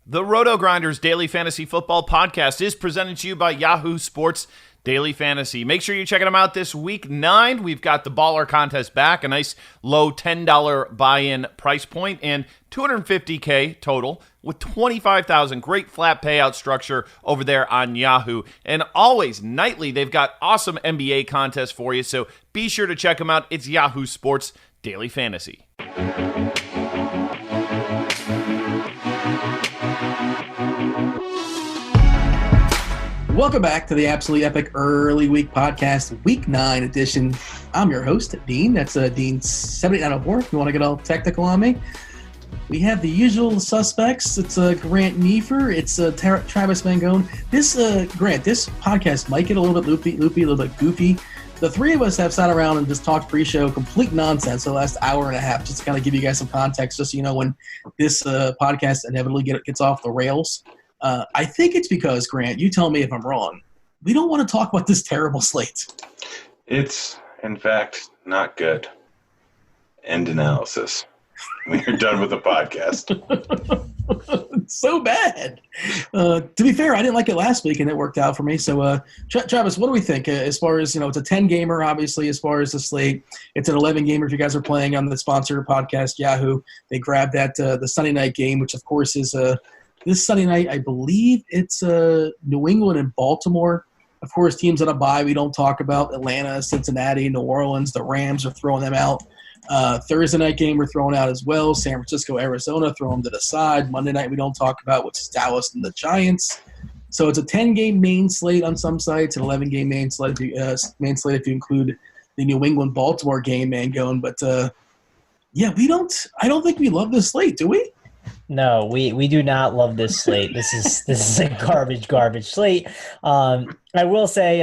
The RotoGrinders Daily Fantasy Football Podcast is presented to you by Yahoo Sports Daily Fantasy. Make sure you're checking them out this week 9. We've got the Baller Contest back, a nice low $10 buy-in price point, and $250K total with $25,000. Great flat payout structure over there on Yahoo. And always, nightly, they've got awesome NBA contests for you, so be sure to check them out. It's Yahoo Sports Daily Fantasy. Welcome back to the Absolutely Epic Early Week Podcast, Week 9 edition. I'm your host, Dean. That's Dean 7904 if you want to get all technical on me. We have the usual suspects. It's Grant Neiffer. It's Travis Mangone. Grant, this podcast might get a little bit loopy, a little bit goofy. The three of us have sat around and just talked pre-show complete nonsense the last hour and a half, just to kind of give you guys some context, just so you know when this podcast inevitably gets off the rails. I think it's because, Grant, you tell me if I'm wrong, we don't want to talk about this terrible slate. It's, in fact, not good. End analysis. We're done with the podcast. It's so bad. To be fair, I didn't like it last week, and it worked out for me. So, Travis, what do we think as far as, it's a 10-gamer, obviously, as far as the slate. It's an 11-gamer if you guys are playing on the sponsored podcast, Yahoo. They grabbed that the Sunday night game, which, of course, is this Sunday night, I believe it's New England and Baltimore. Of course, teams on a bye we don't talk about. Atlanta, Cincinnati, New Orleans, the Rams are throwing them out. Thursday night game we're throwing out as well. San Francisco, Arizona, throw them to the side. Monday night we don't talk about, which is Dallas and the Giants. So it's a 10-game main slate on some sites, an 11-game main slate if you include the New England-Baltimore game, Mangone. But, I don't think we love this slate, do we? No, we do not love this slate. This is a garbage slate. I will say,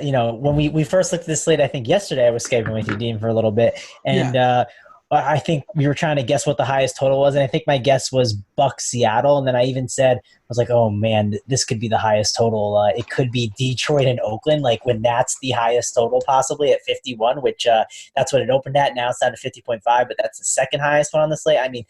when we first looked at this slate, I think yesterday I was Skyping with you, Dean, for a little bit, and I think we were trying to guess what the highest total was, and I think my guess was Bucks Seattle, and then I even said, I was like, oh man, this could be the highest total. It could be Detroit and Oakland, like when that's the highest total possibly at 51, which that's what it opened at. Now it's down to 50.5, but that's the second highest one on the slate. I mean,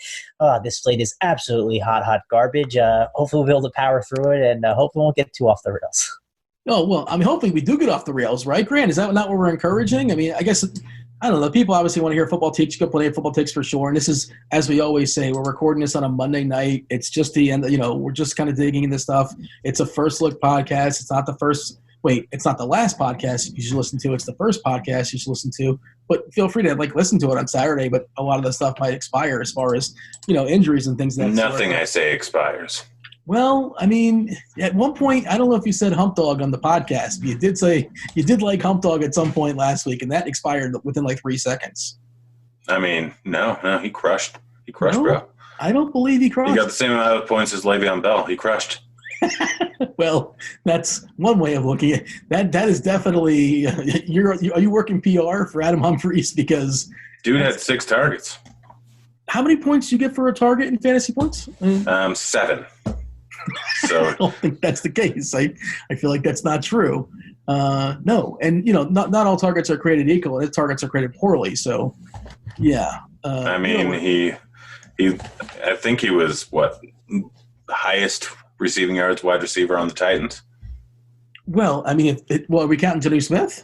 this slate is absolutely hot garbage. Hopefully we'll be able to power through it, and hopefully we won't get too off the rails. Oh, well, I mean, hopefully we do get off the rails, right, Grant? Is that not what we're encouraging? I mean, I guess – I don't know. People obviously want to hear football takes. You got plenty of football takes for sure. And this is, as we always say, we're recording this on a Monday night. It's just the end. We're just kind of digging into stuff. It's a first look podcast. It's not the first. Wait, it's not the last podcast you should listen to. It's the first podcast you should listen to. But feel free to listen to it on Saturday. But a lot of the stuff might expire as far as injuries and things. Nothing I say expires. Well, I mean, at one point, I don't know if you said hump dog on the podcast, but you did say you did like hump dog at some point last week, and that expired within 3 seconds. I mean, no, he crushed. He crushed, bro. I don't believe he crushed. He got the same amount of points as Le'Veon Bell. He crushed. Well, that's one way of looking at it. That is definitely are you working PR for Adam Humphries? Because dude had 6 targets. How many points do you get for a target in fantasy points? 7. So I don't think that's the case. I feel like that's not true. No, and not all targets are created equal. And targets are created poorly. So, yeah. I mean, I think he was the highest receiving yards wide receiver on the Titans. Well, I mean, are we counting Jonnu Smith?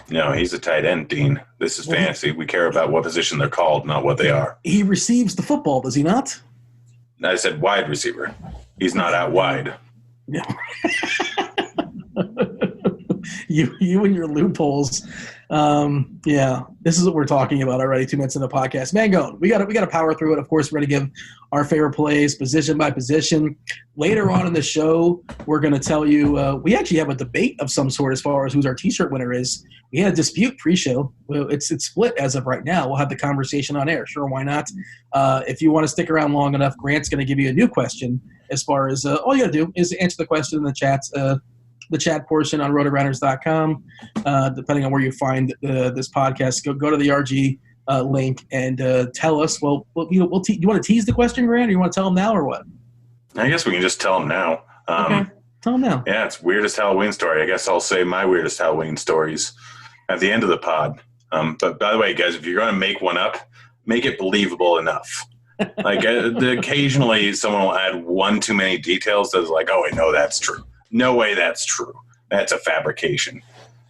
No, he's a tight end, Dean. This is fantasy. We care about what position they're called, not what they are. He receives the football, does he not? I said wide receiver. He's not out wide. No. You and your loopholes. This is what we're talking about already 2 minutes in the podcast. Mangone, we got to power through it. Of course, we're going to give our favorite plays position by position. Later on in the show, we're going to tell you we actually have a debate of some sort as far as who's our T-shirt winner is. We had a dispute pre-show. Well, it's split as of right now. We'll have the conversation on air. Sure, why not? If you want to stick around long enough, Grant's going to give you a new question as far as all you got to do is answer the question in the chats. The chat portion on RotoGrinders.com, depending on where you find this podcast. Go to the RG link and tell us. Well, you want to tease the question, Grant, or you want to tell them now, or what? I guess we can just tell them now. Okay, tell them now. Yeah, it's weirdest Halloween story. I guess I'll say my weirdest Halloween stories at the end of the pod. But by the way, guys, if you're going to make one up, make it believable enough. Like occasionally someone will add one too many details that's like, oh, wait, no, that's true. No way that's true. That's a fabrication.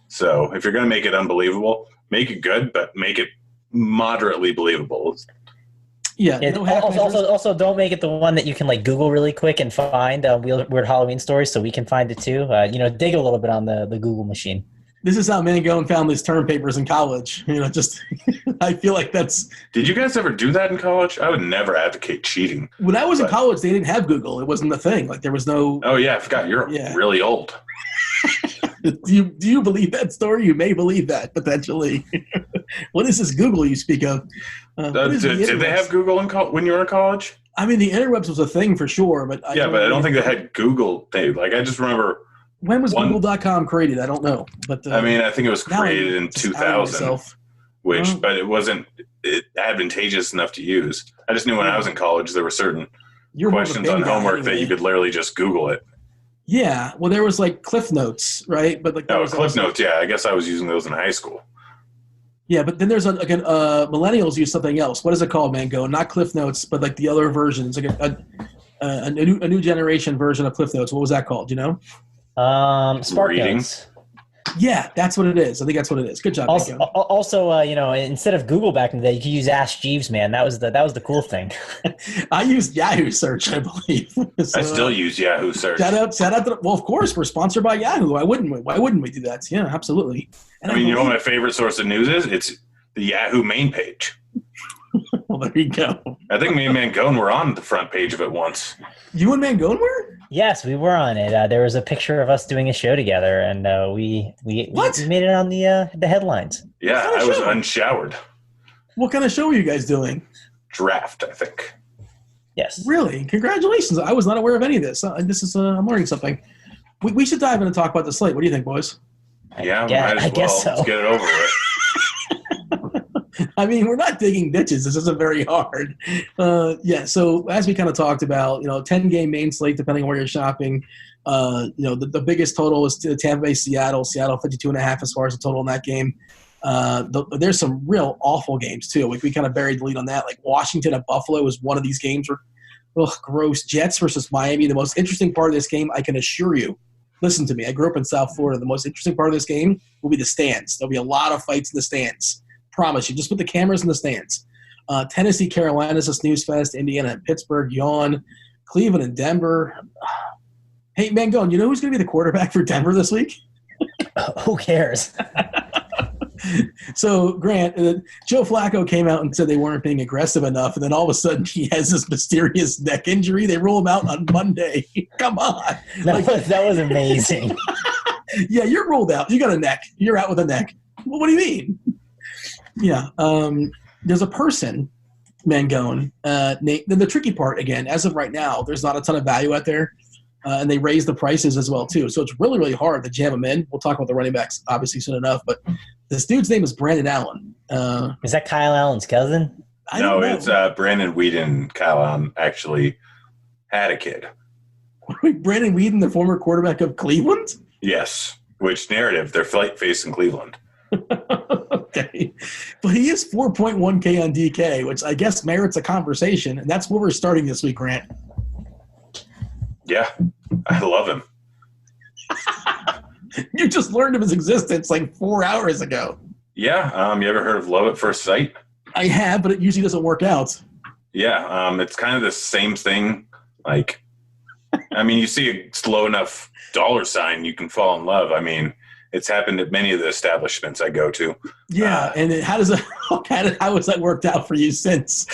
So if you're going to make it unbelievable, make it good, but make it moderately believable. Yeah. Also, don't make it the one that you can like Google really quick and find weird Halloween stories, so we can find it too. Dig a little bit on the Google machine. This is how Mangone found his term papers in college. Just I feel like that's. Did you guys ever do that in college? I would never advocate cheating. When I was in college, they didn't have Google. It wasn't a thing. Like there was no. Oh yeah, I forgot. You're really old. Do you believe that story? You may believe that potentially. What is this Google you speak of? Did they have Google when you were in college? I mean, the interwebs was a thing for sure, but I don't think they had Google. Like I just remember. When was Google.com created? I don't know, but I think it was created in 2000, but it wasn't advantageous enough to use. I just knew when I was in college there were certain questions on homework that you could literally just Google it. Yeah, well, there was like Cliff Notes, right? But like Cliff Notes. Yeah, I guess I was using those in high school. Yeah, but then there's millennials use something else. What is it called, Mango? Not Cliff Notes, but like the other version. It's like a new generation version of Cliff Notes. What was that called? Do you know? Spark Notes. Yeah, that's what it is. I think that's what it is. Good job. Also, instead of Google back in the day, you could use Ask Jeeves, man. That was the cool thing. I used Yahoo Search, I believe. So, I still use Yahoo Search. Shout out well, of course, we're sponsored by Yahoo. Why wouldn't we do that? Yeah, absolutely. And you know what my favorite source of news is? It's the Yahoo main page. Well, there you go. I think me and Mangone were on the front page of it once. You and Mangone were? Yes, we were on it. There was a picture of us doing a show together, and we made it on the headlines. Yeah, I was unshowered. What kind of show were you guys doing? Draft, I think. Yes. Really? Congratulations. I was not aware of any of this. I'm learning something. We should dive in and talk about the slate. What do you think, boys? Yeah, I guess so. Let's get it over with. I mean, we're not digging ditches. This isn't very hard. So as we kind of talked about, 10-game main slate, depending on where you're shopping. The biggest total is Tampa Bay, Seattle 52.5 as far as the total in that game. There's some real awful games, too. We kind of buried the lead on that. Like Washington at Buffalo was one of these games where, gross. Jets versus Miami. The most interesting part of this game, I can assure you, listen to me. I grew up in South Florida. The most interesting part of this game will be the stands. There'll be a lot of fights in the stands. Promise you. Just put the cameras in the stands. Tennessee, Carolina is a snooze fest. Indiana and Pittsburgh, yawn. Cleveland and Denver. Hey, Mangone, you know who's going to be the quarterback for Denver this week? Who cares? So, Grant, Joe Flacco came out and said they weren't being aggressive enough, and then all of a sudden he has this mysterious neck injury. They roll him out on Monday. Come on. That was amazing. Yeah, you're rolled out. You got a neck. You're out with a neck. Well, what do you mean? Yeah. There's a person, Mangone. The tricky part, again, as of right now, there's not a ton of value out there, and they raise the prices as well, too. So it's really, really hard to jam them in. We'll talk about the running backs, obviously, soon enough. But this dude's name is Brandon Allen. Is that Kyle Allen's cousin? No, it's Brandon Whedon. Kyle Allen actually had a kid. Brandon Whedon, the former quarterback of Cleveland? Yes. Which narrative? They're facing Cleveland. Okay. But he is 4.1K on DK, which I guess merits a conversation, and that's where we're starting this week, Grant. Yeah, I love him. You just learned of his existence like 4 hours ago. Yeah, you ever heard of love at first sight? I have, but it usually doesn't work out. Yeah, it's kind of the same thing. Like, you see a slow enough dollar sign, you can fall in love. It's happened at many of the establishments I go to. Yeah, and how has that worked out for you since?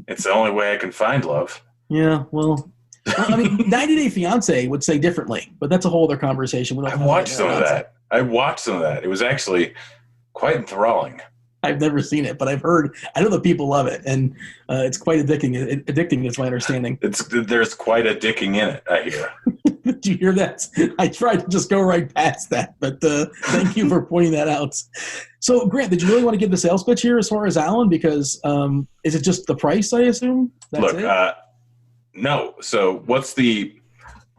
It's the only way I can find love. Yeah, well 90 Day Fiancé would say differently, but that's a whole other conversation. I watched some of that. It was actually quite enthralling. I've never seen it, but I've heard. I know that people love it, and it's quite addicting. Addicting is my understanding. There's quite addicting in it, I hear. Did you hear that? I tried to just go right past that, but thank you for pointing that out. So, Grant, did you really want to give the sales pitch here as far as Allen? Because is it just the price, I assume? Look, no. So what's the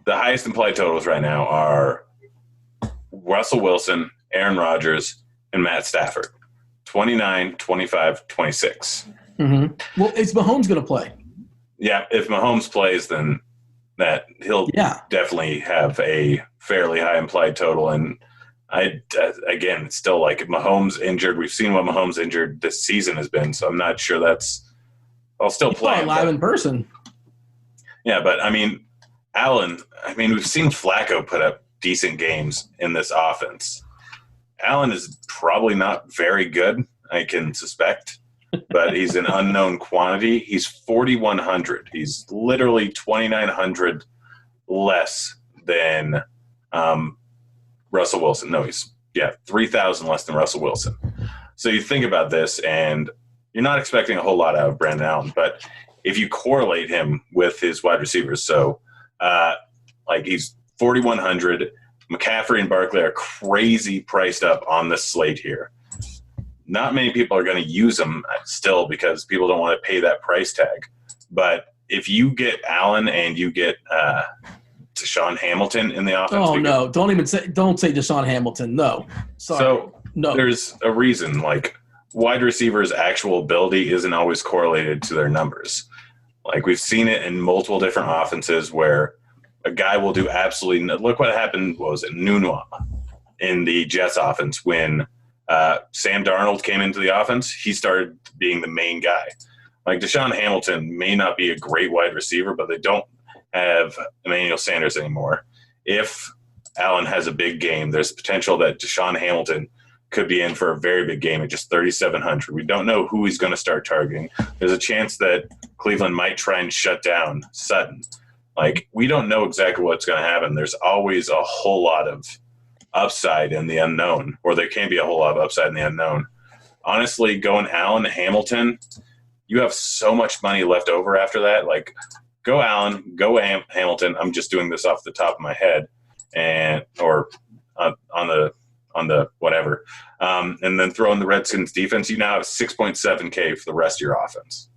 highest implied totals right now are Russell Wilson, Aaron Rodgers, and Matt Stafford. 29, 25, 26. Mm-hmm. Well, is Mahomes going to play? Yeah, if Mahomes plays, then that he'll definitely have a fairly high implied total. And again, it's still like if Mahomes injured, we've seen what Mahomes injured this season has been, so I'm not sure I'll still play him, live in person. Yeah, but I mean, Allen, we've seen Flacco put up decent games in this offense. Allen is probably not very good, I can suspect, but he's an unknown quantity. He's 4,100. He's literally 2,900 less than Russell Wilson. No, he's 3,000 less than Russell Wilson. So you think about this, and you're not expecting a whole lot out of Brandon Allen, but if you correlate him with his wide receivers, so he's 4,100. McCaffrey and Barkley are crazy priced up on this slate here. Not many people are going to use them still because people don't want to pay that price tag. But if you get Allen and you get Deshaun Hamilton in the offense. Oh no! Don't say Deshaun Hamilton. No. Sorry. So no. There's a reason. Like wide receivers' actual ability isn't always correlated to their numbers. Like we've seen it in multiple different offenses where a guy will do absolutely look what happened. What was it? Nunwa in the Jets offense when Sam Darnold came into the offense. He started being the main guy. Like Deshaun Hamilton may not be a great wide receiver, but they don't have Emmanuel Sanders anymore. If Allen has a big game, there's potential that Deshaun Hamilton could be in for a very big game at just 3,700. We don't know who he's going to start targeting. There's a chance that Cleveland might try and shut down Sutton. Like, we don't know exactly what's going to happen. There's always a whole lot of upside in the unknown, or there can be a whole lot of upside in the unknown. Honestly, going Allen, Hamilton, you have so much money left over after that. Like, go Allen, go Hamilton. I'm just doing this off the top of my head, or on the whatever, and then throw in the Redskins defense. You now have 6.7K for the rest of your offense.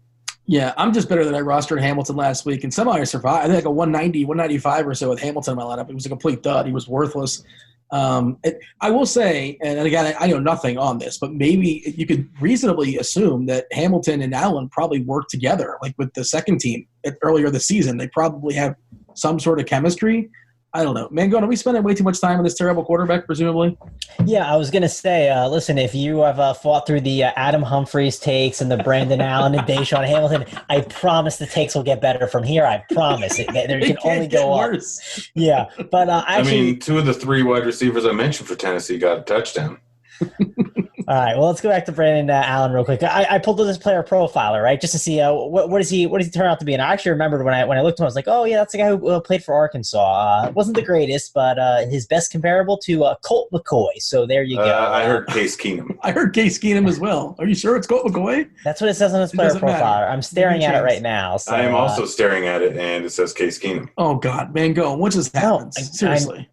Yeah, I'm just better than I rostered Hamilton last week, and somehow I survived. I think like a 190, 195 or so with Hamilton in my lineup. It was a complete dud. He was worthless. I will say, and again, I know nothing on this, but maybe you could reasonably assume that Hamilton and Allen probably work together, like with the second team earlier this season. They probably have some sort of chemistry. I don't know. Mangone, are we spending way too much time on this terrible quarterback, presumably? Yeah, I was going to say, listen, if you have fought through the Adam Humphries takes and the Brandon Allen and Deshaun Hamilton, I promise the takes will get better from here. I promise. They can only go up. Worse. Yeah, but actually, two of the three wide receivers I mentioned for Tennessee got a touchdown. All right, well, let's go back to Brandon Allen real quick. I pulled up this player profiler, right, just to see what does he turn out to be. And I actually remembered when I looked at him, I was like, oh yeah, that's the guy who played for Arkansas. Wasn't the greatest, but his best comparable to Colt McCoy. So there you go. I heard Case Keenum. I heard Case Keenum as well. Are you sure it's Colt McCoy? That's what it says on his player profiler. Matter. I'm staring at it right now. So, I am also staring at it, and it says Case Keenum. Oh God, Mangone, what just happened? Seriously,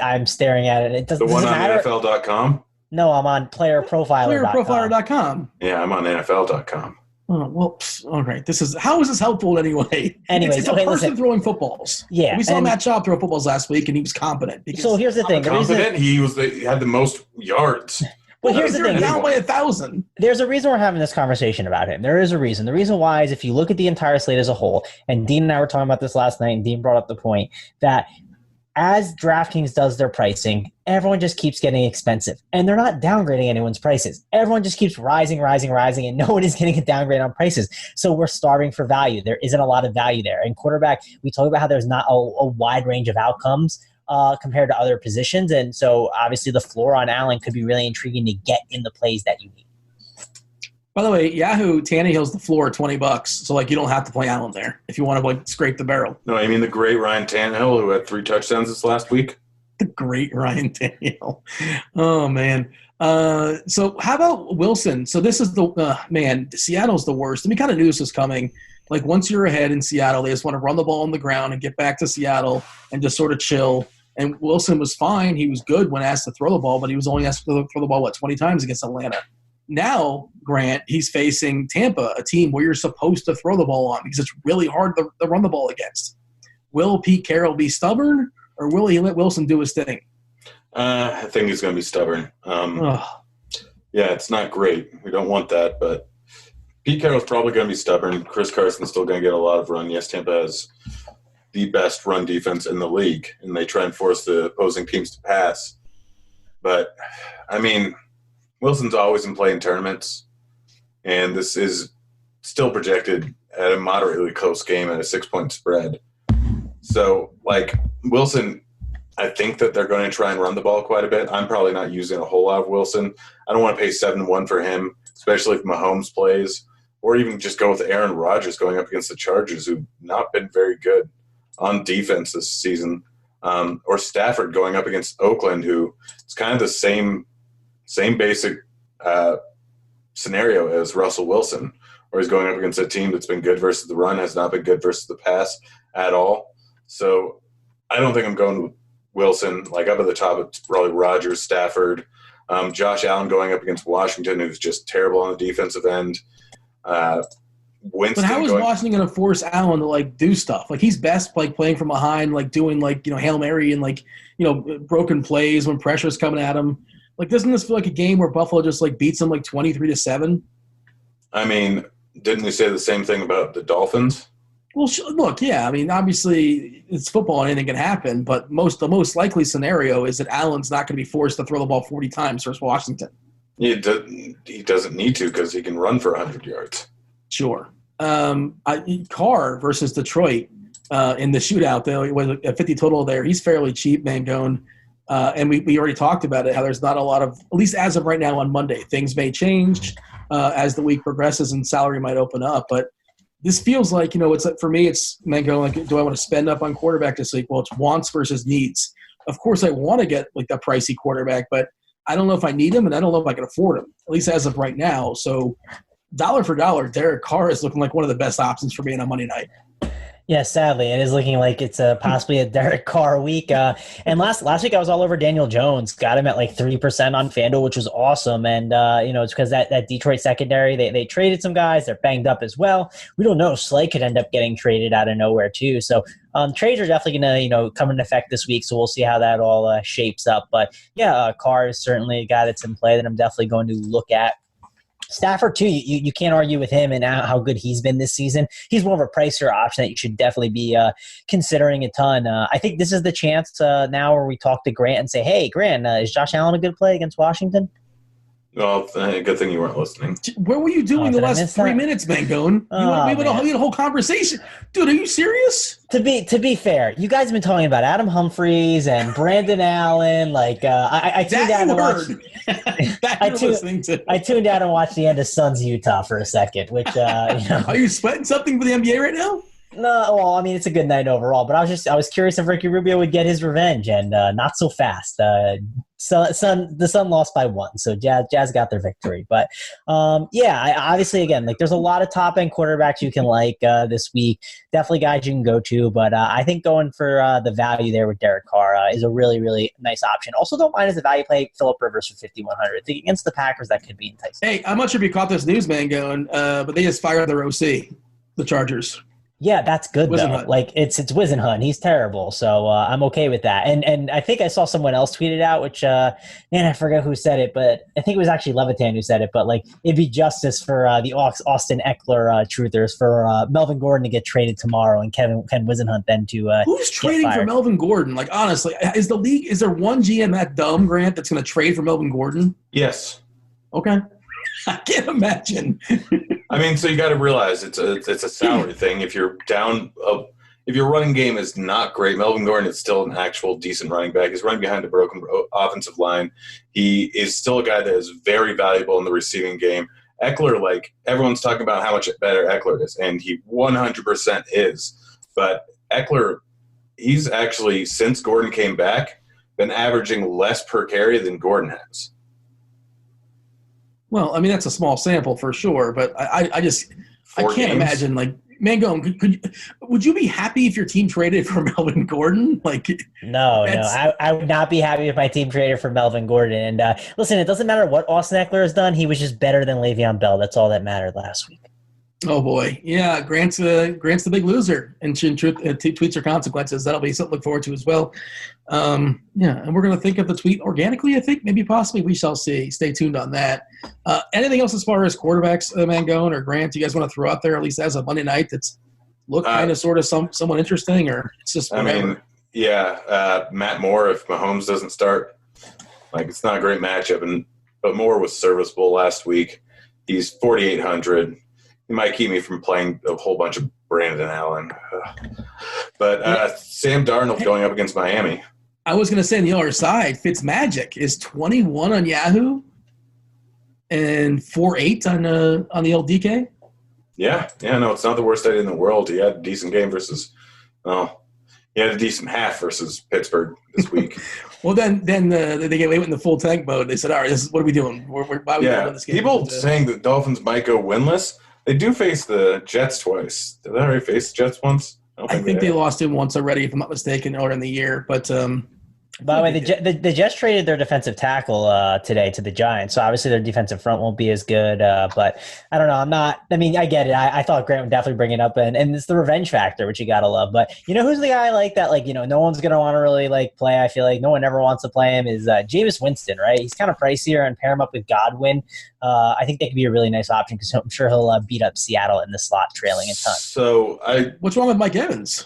I'm staring at it. It doesn't. The one on matter. NFL.com. No, I'm on playerprofiler.com. Playerprofiler.com. Yeah, I'm on NFL.com. Oh, well, all right. How is this helpful anyway? Anyways, it's a person throwing footballs. Yeah. We saw Matt Schaub throw footballs last week, and he was competent. So here's the thing. He had the most yards. Well, here's the thing. Down by 1,000. There's a reason we're having this conversation about him. There is a reason. The reason why is if you look at the entire slate as a whole, and Dean and I were talking about this last night, and Dean brought up the point that as DraftKings does their pricing, everyone just keeps getting expensive. And they're not downgrading anyone's prices. Everyone just keeps rising, and no one is getting a downgrade on prices. So we're starving for value. There isn't a lot of value there. And quarterback, we talk about how there's not a wide range of outcomes compared to other positions. And so obviously the floor on Allen could be really intriguing to get in the plays that you need. By the way, Yahoo Tannehill's the floor $20, so like you don't have to play Allen there if you want to like scrape the barrel. No, I mean the great Ryan Tannehill who had 3 touchdowns this last week. The great Ryan Tannehill. Oh man. So how about Wilson? So this is Seattle's the worst. And we kind of knew this was coming. Like once you're ahead in Seattle, they just want to run the ball on the ground and get back to Seattle and just sort of chill. And Wilson was fine. He was good when asked to throw the ball, but he was only asked to throw the ball 20 times against Atlanta. Now, Grant, he's facing Tampa, a team where you're supposed to throw the ball on because it's really hard to run the ball against. Will Pete Carroll be stubborn, or will he let Wilson do his thing? I think he's going to be stubborn. Yeah, it's not great. We don't want that, but Pete Carroll's probably going to be stubborn. Chris Carson's still going to get a lot of run. Yes, Tampa has the best run defense in the league, and they try and force the opposing teams to pass. But, I mean, Wilson's always in play in tournaments, and this is still projected at a moderately close game at a 6-point spread. So, like, Wilson, I think that they're going to try and run the ball quite a bit. I'm probably not using a whole lot of Wilson. I don't want to pay 7-1 for him, especially if Mahomes plays, or even just go with Aaron Rodgers going up against the Chargers, who've not been very good on defense this season, or Stafford going up against Oakland, who is kind of the same basic scenario as Russell Wilson, where he's going up against a team that's been good versus the run, has not been good versus the pass at all. So I don't think I'm going with Wilson. Like, up at the top, it's probably Rodgers, Stafford, Josh Allen going up against Washington, who's just terrible on the defensive end. Winston. But how is Washington going to force Allen to, like, do stuff? Like, he's best, like, playing from behind, like, doing, like, Hail Mary and, like, broken plays when pressure's coming at him. Like, doesn't this feel like a game where Buffalo just, like, beats them, like, 23-7? I mean, didn't we say the same thing about the Dolphins? Well, look, yeah. I mean, obviously it's football and anything can happen, but the most likely scenario is that Allen's not going to be forced to throw the ball 40 times versus Washington. He doesn't need to because he can run for 100 yards. Sure. Carr versus Detroit in the shootout, though, with a 50 total there. He's fairly cheap, Mangone. And we already talked about it, how there's not a lot of, at least as of right now on Monday, things may change as the week progresses and salary might open up. But this feels like, it's like, for me, it's Mangone, like, do I want to spend up on quarterback this week? Well, it's wants versus needs. Of course, I want to get, like, the pricey quarterback, but I don't know if I need him, and I don't know if I can afford him, at least as of right now. So dollar for dollar, Derek Carr is looking like one of the best options for me on a Monday night. Yeah, sadly, it is looking like it's possibly a Derek Carr week. And last week I was all over Daniel Jones. Got him at like 3% on FanDuel, which was awesome. And, it's because that Detroit secondary, they traded some guys. They're banged up as well. We don't know. Slay could end up getting traded out of nowhere too. So trades are definitely going to, come into effect this week. So we'll see how that all shapes up. But, yeah, Carr is certainly a guy that's in play that I'm definitely going to look at. Stafford, too, you can't argue with him and how good he's been this season. He's more of a pricier option that you should definitely be considering a ton. I think this is the chance now where we talk to Grant and say, hey, Grant, is Josh Allen a good play against Washington? Well, good thing you weren't listening. What were you doing the last 3 minutes, Mangone? We had a whole conversation. Dude, are you serious? To be fair, you guys have been talking about Adam Humphries and Brandon Allen. Like, I tuned out and watched. I tuned out and watched the end of Suns Utah for a second. Which, Are you sweating something for the NBA right now? No, well, I mean, it's a good night overall. But I was curious if Ricky Rubio would get his revenge, and not so fast. The Sun lost by 1, so Jazz got their victory. But obviously, again, like, there's a lot of top end quarterbacks you can like this week. Definitely guys you can go to, but I think going for the value there with Derek Carr is a really, really nice option. Also, don't mind as a value play Phillip Rivers for 5,100. Against the Packers, that could be enticing. Hey, I'm not sure if you caught this news, Mangone, but they just fired their OC, the Chargers. Yeah, that's good though. Like, it's Wisenhunt. He's terrible, so I'm okay with that. And I think I saw someone else tweet it out, which I forget who said it, but I think it was actually Levitan who said it. But, like, it'd be justice for the Austin Eckler truthers for Melvin Gordon to get traded tomorrow and Ken Wisenhunt then to who's trading for Melvin Gordon? Like, honestly, is there one GM that dumb, Grant, that's going to trade for Melvin Gordon? Yes. Okay. I can't imagine. I mean, so you got to realize it's a salary thing. If you're down, if your running game is not great, Melvin Gordon is still an actual decent running back. He's running behind a broken offensive line. He is still a guy that is very valuable in the receiving game. Eckler, like, everyone's talking about how much better Eckler is, and he 100% is. But Eckler, he's actually, since Gordon came back, been averaging less per carry than Gordon has. Well, I mean, that's a small sample for sure, but I can't imagine, like, Mangone, would you be happy if your team traded for Melvin Gordon? Like, no, I would not be happy if my team traded for Melvin Gordon. And listen, it doesn't matter what Austin Eckler has done. He was just better than Le'Veon Bell. That's all that mattered last week. Oh boy, yeah. Grant's the big loser, and tweets are consequences. That'll be something to look forward to as well. Yeah, and we're going to think of the tweet organically. I think maybe possibly we shall see. Stay tuned on that. Anything else as far as quarterbacks, Mangone or Grant? You guys want to throw out there at least as a Monday night that's looked kind of sort of somewhat interesting, or it's just whatever? I mean, yeah, Matt Moore. If Mahomes doesn't start, it's not a great matchup, but Moore was serviceable last week. He's 4,800. He might keep me from playing a whole bunch of Brandon Allen. But Sam Darnold going up against Miami. I was going to say on the other side, Fitzmagic is 21 on Yahoo and 4.8 on the old DK. Yeah, no, it's not the worst idea in the world. He had a decent game he had a decent half versus Pittsburgh this week. Well, then they get away with the full tank mode. They said, all right, what are we doing? Why are we doing this game? People saying the Dolphins might go winless. They do face the Jets twice. Did they already face the Jets once? I think they lost him once already, if I'm not mistaken, earlier in the year. But by the way, the Jets traded their defensive tackle today to the Giants, so obviously their defensive front won't be as good. But I don't know. I get it. I thought Grant would definitely bring it up, and it's the revenge factor, which you gotta love. But you know who's the guy like that? No one's gonna want to really play. I feel like no one ever wants to play him. Is Jameis Winston, right? He's kind of pricier, and pair him up with Godwin. I think that could be a really nice option because I'm sure he'll beat up Seattle in the slot, trailing a ton. So what's wrong with Mike Evans?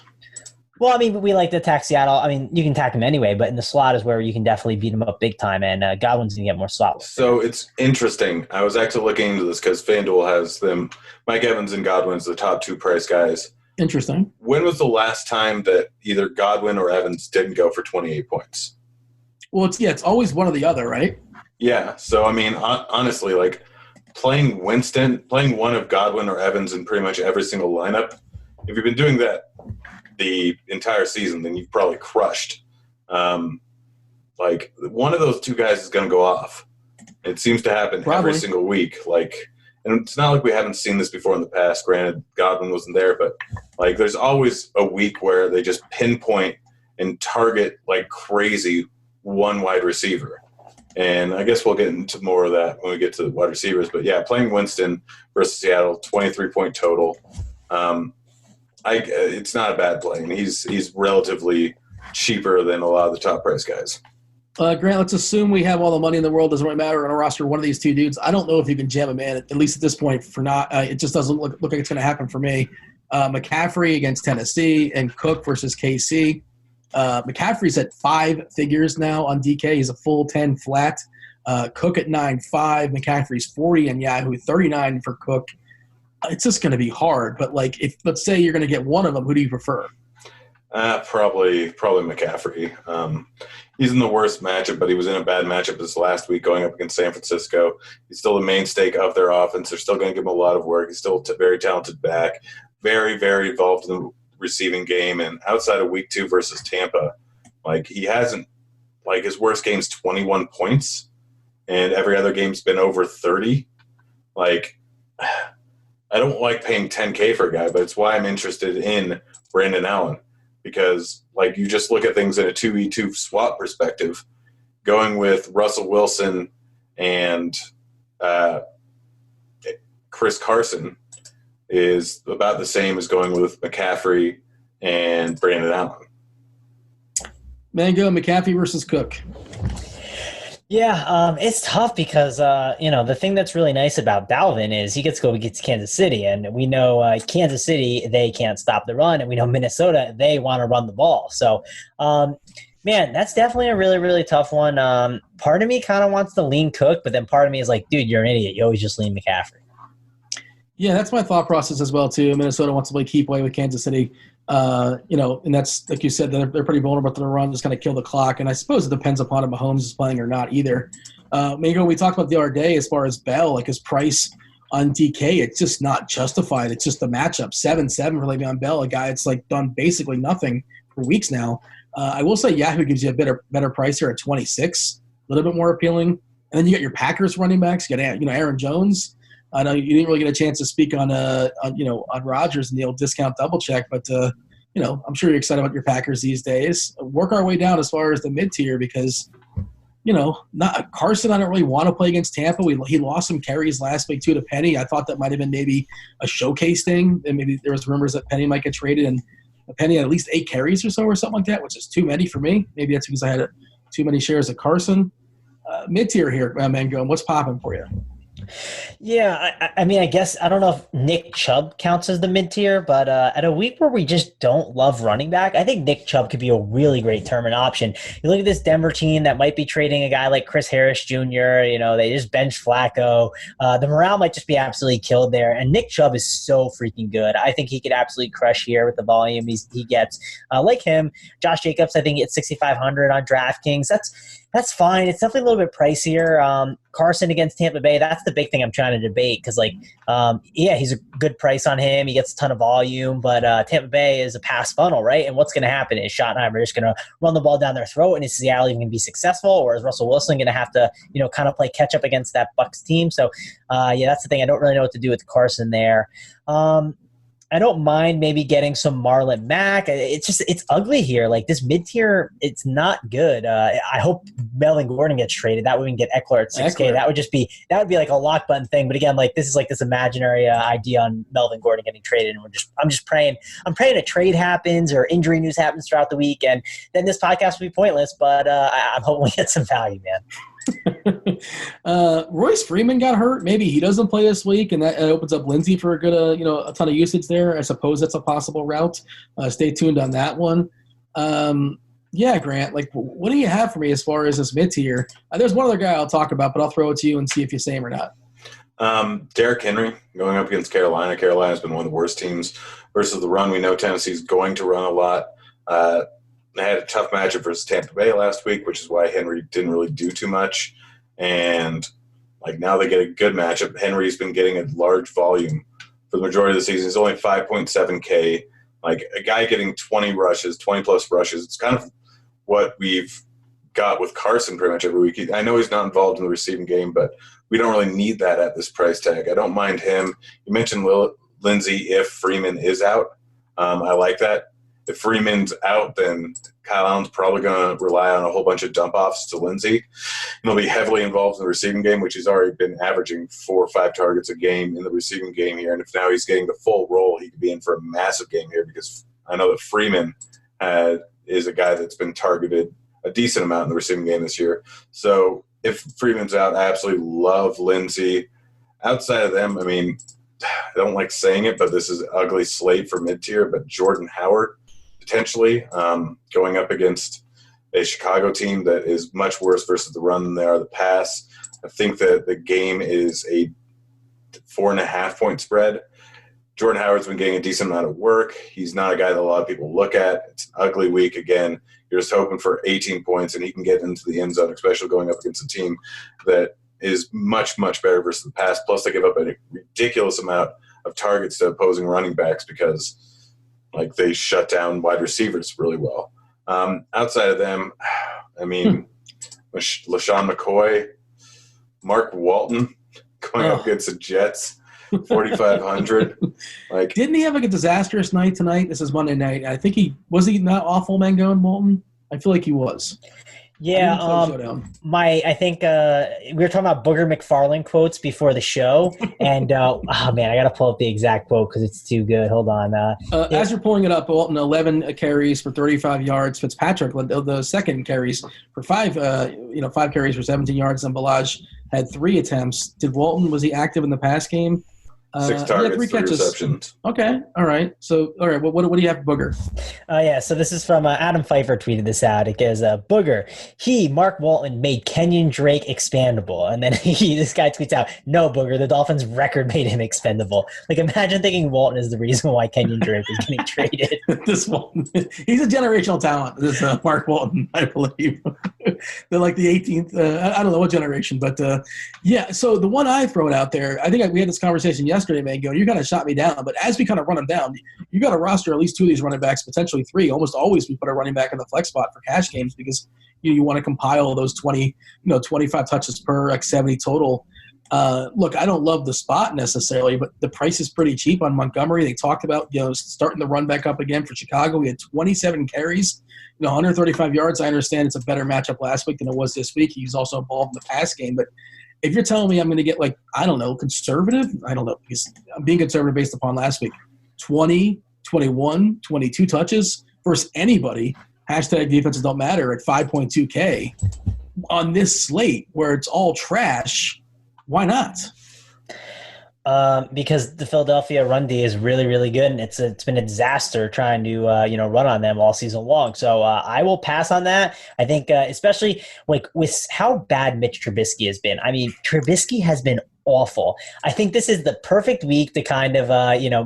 Well, we like to attack Seattle. You can attack him anyway, but in the slot is where you can definitely beat him up big time, and Godwin's going to get more slot work. So it's interesting. I was actually looking into this because FanDuel has them. Mike Evans and Godwin's the top two price guys. Interesting. When was the last time that either Godwin or Evans didn't go for 28 points? Well, it's always one or the other, right? Yeah. So, honestly, playing one of Godwin or Evans in pretty much every single lineup, if you've been doing that the entire season, then you've probably crushed. One of those two guys is going to go off. It seems to happen every single week. And it's not like we haven't seen this before in the past. Granted, Godwin wasn't there, but there's always a week where they just pinpoint and target like crazy one wide receiver. And I guess we'll get into more of that when we get to the wide receivers. But yeah, playing Winston versus Seattle, 23-point total. It's not a bad play, and he's relatively cheaper than a lot of the top price guys. Grant, let's assume we have all the money in the world. Doesn't really matter on a roster. One of these two dudes. I don't know if you can jam him in, at least at this point. It just doesn't look like it's going to happen for me. McCaffrey against Tennessee and Cook versus KC. McCaffrey's at 5 figures now on DK. He's a full 10 flat. Cook at 9.5. McCaffrey's 40 and Yahoo 39 for Cook. It's just going to be hard. But if let's say you're going to get one of them, who do you prefer? Probably McCaffrey. He's in the worst matchup, but he was in a bad matchup this last week going up against San Francisco. He's still the mainstay of their offense. They're still going to give him a lot of work. He's still a very talented back, very, very involved in the receiving game. And outside of week 2 versus Tampa, he hasn't – his worst game's 21 points, and every other game's been over 30. I don't like paying $10K for a guy, but it's why I'm interested in Brandon Allen because, you just look at things in a 2v2 swap perspective, going with Russell Wilson and Chris Carson is about the same as going with McCaffrey and Brandon Allen. Mango, McCaffrey versus Cook. Yeah, it's tough because, the thing that's really nice about Dalvin is he gets to go against Kansas City. And we know Kansas City, they can't stop the run. And we know Minnesota, they want to run the ball. So, that's definitely a really, really tough one. Part of me kind of wants to lean Cook, but then part of me is like, dude, you're an idiot. You always just lean McCaffrey. Yeah, that's my thought process as well, too. Minnesota wants to play keep away with Kansas City. And that's, like you said, they're pretty vulnerable to the run, just kind of kill the clock. And I suppose it depends upon if Mahomes is playing or not either. Mango, we talked about the other day as far as Bell, his price on DK, it's just not justified. It's just the matchup. 7-7 for Le'Veon Bell, a guy that's done basically nothing for weeks now. I will say Yahoo gives you a better price here at 26, a little bit more appealing. And then you got your Packers running backs. You got Aaron Jones. I know you didn't really get a chance to speak on Rodgers and the old discount double check, but I'm sure you're excited about your Packers these days. Work our way down as far as the mid tier because not Carson. I don't really want to play against Tampa. He lost some carries last week too to Penny. I thought that might have been maybe a showcase thing, and maybe there was rumors that Penny might get traded, and Penny had at least 8 carries or so or something like that, which is too many for me. Maybe that's because I had too many shares of Carson. Mid-tier here, Mangone. What's popping for you? Yeah, I mean, I guess I don't know if Nick Chubb counts as the mid-tier, but at a week where we just don't love running back, I think Nick Chubb could be a really great tournament option. You look at this Denver team that might be trading a guy like Chris Harris Jr., they just benched Flacco. The morale might just be absolutely killed there, and Nick Chubb is so freaking good. I think he could absolutely crush here with the volume he gets. Like him, Josh Jacobs, I think it's 6,500 on DraftKings. That's fine. It's definitely a little bit pricier. Carson against Tampa Bay, that's the big thing I'm trying to debate because, he's a good price on him. He gets a ton of volume, but Tampa Bay is a pass funnel, right? And what's going to happen? Is Schottenheimer just going to run the ball down their throat, and is Seattle even going to be successful, or is Russell Wilson going to have to, kind of play catch up against that Bucs team? So, that's the thing. I don't really know what to do with Carson there. I don't mind maybe getting some Marlon Mack. It's ugly here. Like this mid-tier, it's not good. I hope Melvin Gordon gets traded. That way we can get Eckler at 6K. That would be like a lock button thing. But again, like this is like this imaginary idea on Melvin Gordon getting traded. And I'm just praying. I'm praying a trade happens or injury news happens throughout the week. And then this podcast will be pointless, but I'm hoping we get some value, man. Royce Freeman got hurt. Maybe he doesn't play this week, and that opens up Lindsey for a good, a ton of usage there. I suppose that's a possible route. Stay tuned on that one. Grant, what do you have for me as far as this mid-tier? There's one other guy I'll talk about, but I'll throw it to you and see if you say him or not. Derrick Henry going up against Carolina. Carolina's been one of the worst teams versus the run. We know Tennessee's going to run a lot. They had a tough matchup versus Tampa Bay last week, which is why Henry didn't really do too much. And now they get a good matchup. Henry's been getting a large volume for the majority of the season. He's only 5.7K. A guy getting 20 plus rushes. It's kind of what we've got with Carson pretty much every week. I know he's not involved in the receiving game, but we don't really need that at this price tag. I don't mind him. You mentioned Lindsey if Freeman is out. I like that. If Freeman's out, then Kyle Allen's probably going to rely on a whole bunch of dump-offs to Lindsey. And he'll be heavily involved in the receiving game, which he's already been averaging 4 or 5 targets a game in the receiving game here. And if now he's getting the full role, he could be in for a massive game here because I know that Freeman is a guy that's been targeted a decent amount in the receiving game this year. So if Freeman's out, I absolutely love Lindsey. Outside of them, I mean, I don't like saying it, but this is an ugly slate for mid-tier, but Jordan Howard, potentially, going up against a Chicago team that is much worse versus the run than they are the pass. I think that the game is a 4.5-point spread. Jordan Howard's been getting a decent amount of work. He's not a guy that a lot of people look at. It's an ugly week again. You're just hoping for 18 points, and he can get into the end zone, especially going up against a team that is much, much better versus the pass. Plus, they give up a ridiculous amount of targets to opposing running backs because they shut down wide receivers really well. Outside of them, I mean, LaShawn McCoy, Mark Walton going up against the Jets, 4,500. Didn't he have a disastrous night tonight? This is Monday night. I think he not awful, Mangone, Walton? I feel like he was. Yeah, I think we were talking about Booger McFarland quotes before the show, and I got to pull up the exact quote because it's too good. Hold on. As you're pulling it up, Walton 11 carries for 35 yards. Fitzpatrick led the second carries for 5 carries for 17 yards, and Balaj had 3 attempts. Was he active in the pass game? 6 targets, 3 catches. receptions. Okay, all right. So, all right, what do you have, Booger? So this is from Adam Pfeiffer tweeted this out. It goes, Booger, Mark Walton, made Kenyon Drake expandable. And then this guy tweets out, no, Booger, the Dolphins' record made him expendable. Imagine thinking Walton is the reason why Kenyon Drake is getting traded. This Walton, he's a generational talent, this Mark Walton, I believe. They're like the 18th, I don't know what generation, but so the one I throw it out there, I think we had this conversation yesterday, Mangone, you kind of shot me down, but as we kind of run them down, you got to roster at least 2 of these running backs, potentially 3. Almost always we put a running back in the flex spot for cash games because you want to compile those 25 touches per 70 total. Look, I don't love the spot necessarily, but the price is pretty cheap on Montgomery. They talked about starting the run back up again for Chicago. He had 27 carries, 135 yards. I understand it's a better matchup last week than it was this week. He's also involved in the pass game, but if you're telling me I'm going to get conservative, I don't know, because I'm being conservative based upon last week. 20, 21, 22 touches versus anybody, hashtag defenses don't matter, at 5.2K on this slate where it's all trash. Why not? Because the Philadelphia run D is really, really good, and it's been a disaster trying to run on them all season long. So I will pass on that. I think especially like with how bad Mitch Trubisky has been. I mean, Trubisky has been awful. I think this is the perfect week to kind of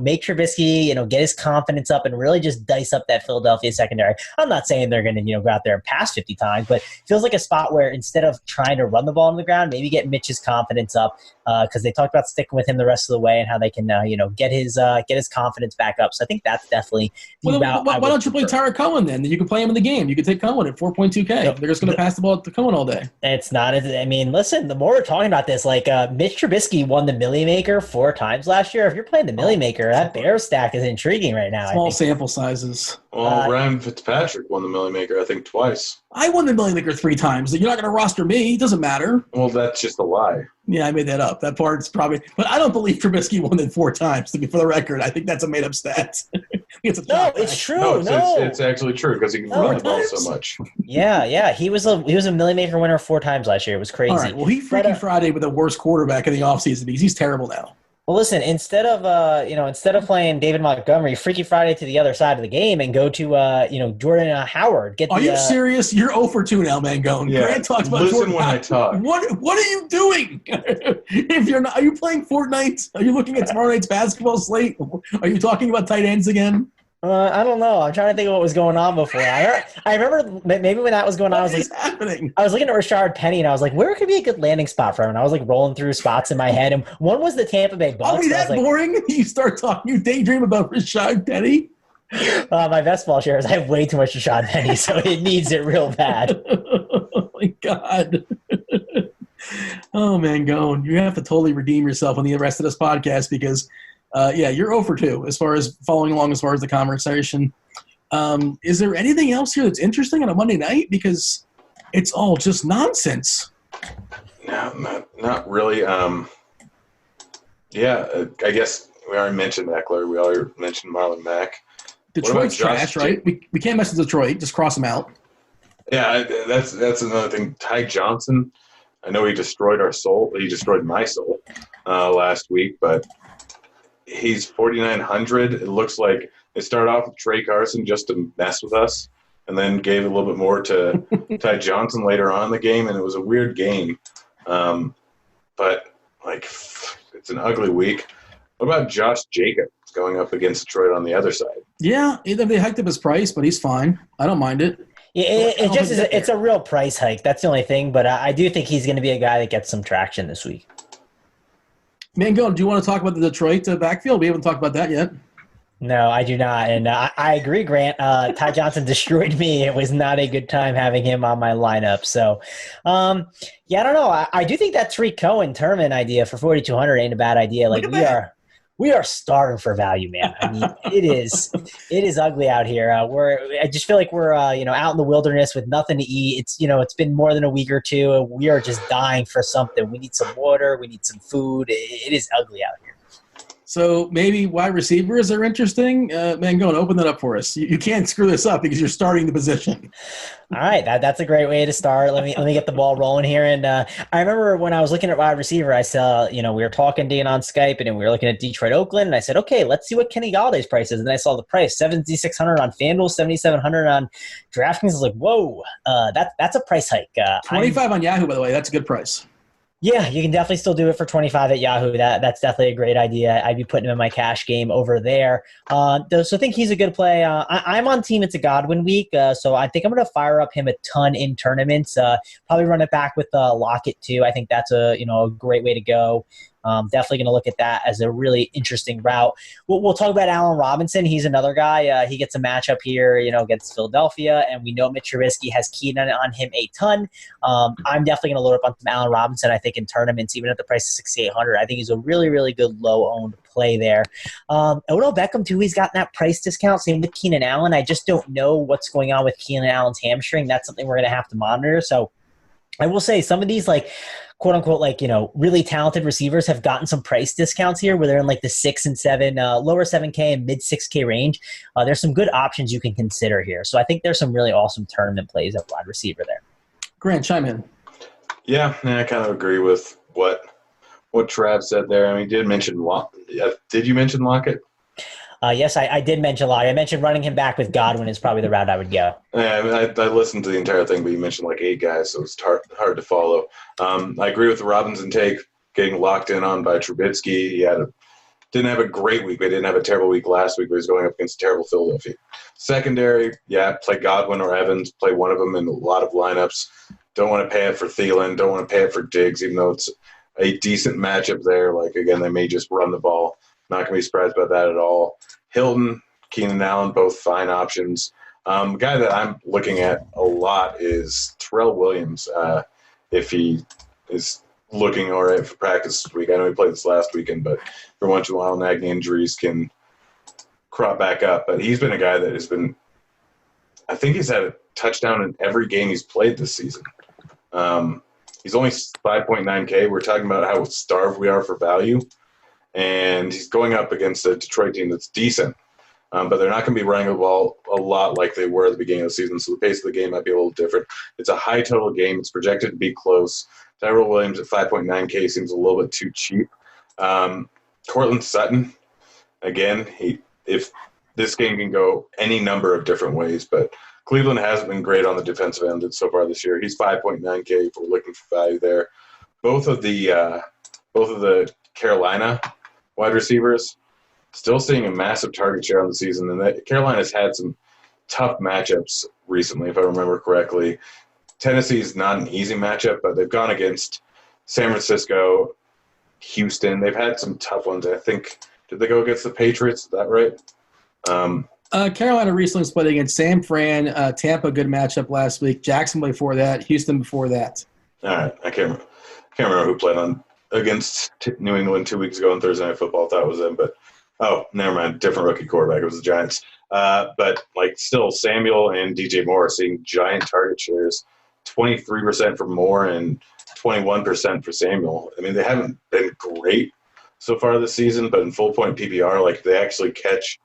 make Trubisky get his confidence up and really just dice up that Philadelphia secondary. I'm not saying they're going to go out there and pass 50 times, but it feels like a spot where instead of trying to run the ball on the ground, maybe get Mitch's confidence up because they talked about sticking with him the rest of the way and how they can get his confidence back up. So I think that's definitely the route. Why don't you play Tyler Cohen then? You can play him in the game. You can take Cohen at 4.2K. No, they're just going to pass the ball to Cohen all day. It's not. I mean, listen. The more we're talking about this, like Mitch Trubisky won the Millie Maker 4 times last year. If you're playing the Millie Maker, that Bear stack is intriguing right now. Small sample sizes. Well, Ryan Fitzpatrick won the Millie Maker, I think, twice. I won the Millie Maker 3 times. You're not going to roster me. It doesn't matter. Well, that's just a lie. Yeah, I made that up. That part's probably – but I don't believe Trubisky won it 4 times, to be for the record. I think that's a made-up stat. It's true. It's actually true because he can run the ball so much. Yeah. He was a Millie Maker winner 4 times last year. It was crazy. All right, well, he Freaky Friday with the worst quarterback in the offseason because he's terrible now. Well, listen, instead of playing David Montgomery, Freaky Friday to the other side of the game and go to Jordan Howard. Are you serious? You're 0 for 2 now, Mangone. Yeah. Grant talks about Listen Jordan when Howard. I talk. What are you doing? If you're not, are you playing Fortnite? Are you looking at tomorrow night's basketball slate? Are you talking about tight ends again? I don't know. I'm trying to think of what was going on before. I remember maybe when that was going on, What is happening? I was looking at Rashard Penny, and I was like, where could be a good landing spot for him? And I was like rolling through spots in my head, and one was the Tampa Bay Bucks. Are we that boring? You start talking, you daydream about Rashard Penny? My best ball shares, I have way too much Rashard Penny, so it needs it real bad. Oh, my God. Oh, Mangone, you have to totally redeem yourself on the rest of this podcast because – you're 0 for 2 as far as following along as far as the conversation. Is there anything else here that's interesting on a Monday night? Because it's all just nonsense. No, not really. I guess we already mentioned Eckler. We already mentioned Marlon Mack. Detroit's trash, right? We can't mess with Detroit. Just cross them out. Yeah, that's another thing. Ty Johnson, I know he destroyed our soul. He destroyed my soul last week, but – he's 4,900. It looks like they started off with Trey Carson just to mess with us and then gave a little bit more to Ty Johnson later on in the game, and it was a weird game. But, it's an ugly week. What about Josh Jacobs going up against Detroit on the other side? Yeah, they hiked up his price, but he's fine. I don't mind it. Yeah, it's a real price hike. That's the only thing, but I do think he's going to be a guy that gets some traction this week. Mangone, do you want to talk about the Detroit backfield? We haven't talked about that yet. No, I do not. And I agree, Grant. Ty Johnson destroyed me. It was not a good time having him on my lineup. So, I don't know. I do think that Tariq Cohen tournament idea for 4,200 ain't a bad idea. We are starving for value, man. I mean, it is ugly out here. I just feel like we're out in the wilderness with nothing to eat. It's been more than a week or two, and we are just dying for something. We need some water. We need some food. It is ugly out here. So maybe wide receivers are interesting. Mangone, open that up for us. You can't screw this up because you're starting the position. All right, that's a great way to start. Let me get the ball rolling here. And I remember when I was looking at wide receiver, I saw we were talking Dan on Skype, and we were looking at Detroit, Oakland, and I said, okay, let's see what Kenny Galladay's price is. And I saw the price 7,600 on FanDuel, 7,700 on DraftKings. I was like, whoa, that's a price hike. 25 on Yahoo, by the way. That's a good price. Yeah, you can definitely still do it for 25 at Yahoo. That's definitely a great idea. I'd be putting him in my cash game over there. So I think he's a good play. I'm on team. It's a Godwin week, so I think I'm going to fire up him a ton in tournaments. Probably run it back with Lockett too. I think that's a great way to go. Definitely going to look at that as a really interesting route. We'll talk about Allen Robinson. He's another guy. He gets a matchup here, against Philadelphia, and we know Mitch Trubisky has keyed on him a ton. I'm definitely going to load up on some Allen Robinson, I think, in tournaments, even at the price of 6,800. I think he's a really, really good low-owned play there. Odell Beckham, too, he's gotten that price discount. Same with Keenan Allen. I just don't know what's going on with Keenan Allen's hamstring. That's something we're going to have to monitor. So I will say some of these, quote unquote, really talented receivers have gotten some price discounts here where they're in the 6 and 7, lower 7K and mid 6K range. There's some good options you can consider here. So I think there's some really awesome tournament plays at wide receiver there. Grant, chime in. Yeah, I kind of agree with what Trav said there. I mean, did you mention Lockett? Yes, I did mention Lockett. I mentioned running him back with Godwin is probably the route I would go. Yeah, I listened to the entire thing, but you mentioned 8 guys, so it's hard to follow. I agree with the Robinson take, getting locked in on by Trubisky. He didn't have a great week. They didn't have a terrible week last week, but he's going up against terrible Philadelphia. Secondary, play Godwin or Evans. Play one of them in a lot of lineups. Don't want to pay it for Thielen. Don't want to pay it for Diggs, even though it's a decent matchup there. Again, they may just run the ball. Not going to be surprised by that at all. Hilton, Keenan Allen, both fine options. The guy that I'm looking at a lot is Terrell Williams, if he is looking all right for practice this week. I know he played this last weekend, but for once in a while, nagging injuries can crop back up. But he's been a guy that has been – I think he's had a touchdown in every game he's played this season. He's only 5.9K. We're talking about how starved we are for value. And he's going up against a Detroit team that's decent. But they're not going to be running the ball a lot like they were at the beginning of the season, so the pace of the game might be a little different. It's a high total game. It's projected to be close. Tyrell Williams at 5.9K seems a little bit too cheap. Cortland Sutton, again, if this game can go any number of different ways, but Cleveland hasn't been great on the defensive end so far this year. He's 5.9K if we're looking for value there. Both of the Carolina wide receivers still seeing a massive target share on the season, and Carolina's had some tough matchups recently, if I remember correctly. Tennessee's not an easy matchup, but they've gone against San Francisco, Houston. They've had some tough ones. I think, did they go against the Patriots? Is that right? Carolina recently split against San Fran, Tampa, good matchup last week. Jacksonville before that, Houston before that. All right. I can't remember who played against New England 2 weeks ago on Thursday Night Football. I thought it was them, but never mind. Different rookie quarterback. It was the Giants. But still, Samuel and DJ Moore are seeing giant target shares, 23% for Moore and 21% for Samuel. I mean, they haven't been great so far this season, but in full point PPR, they actually catch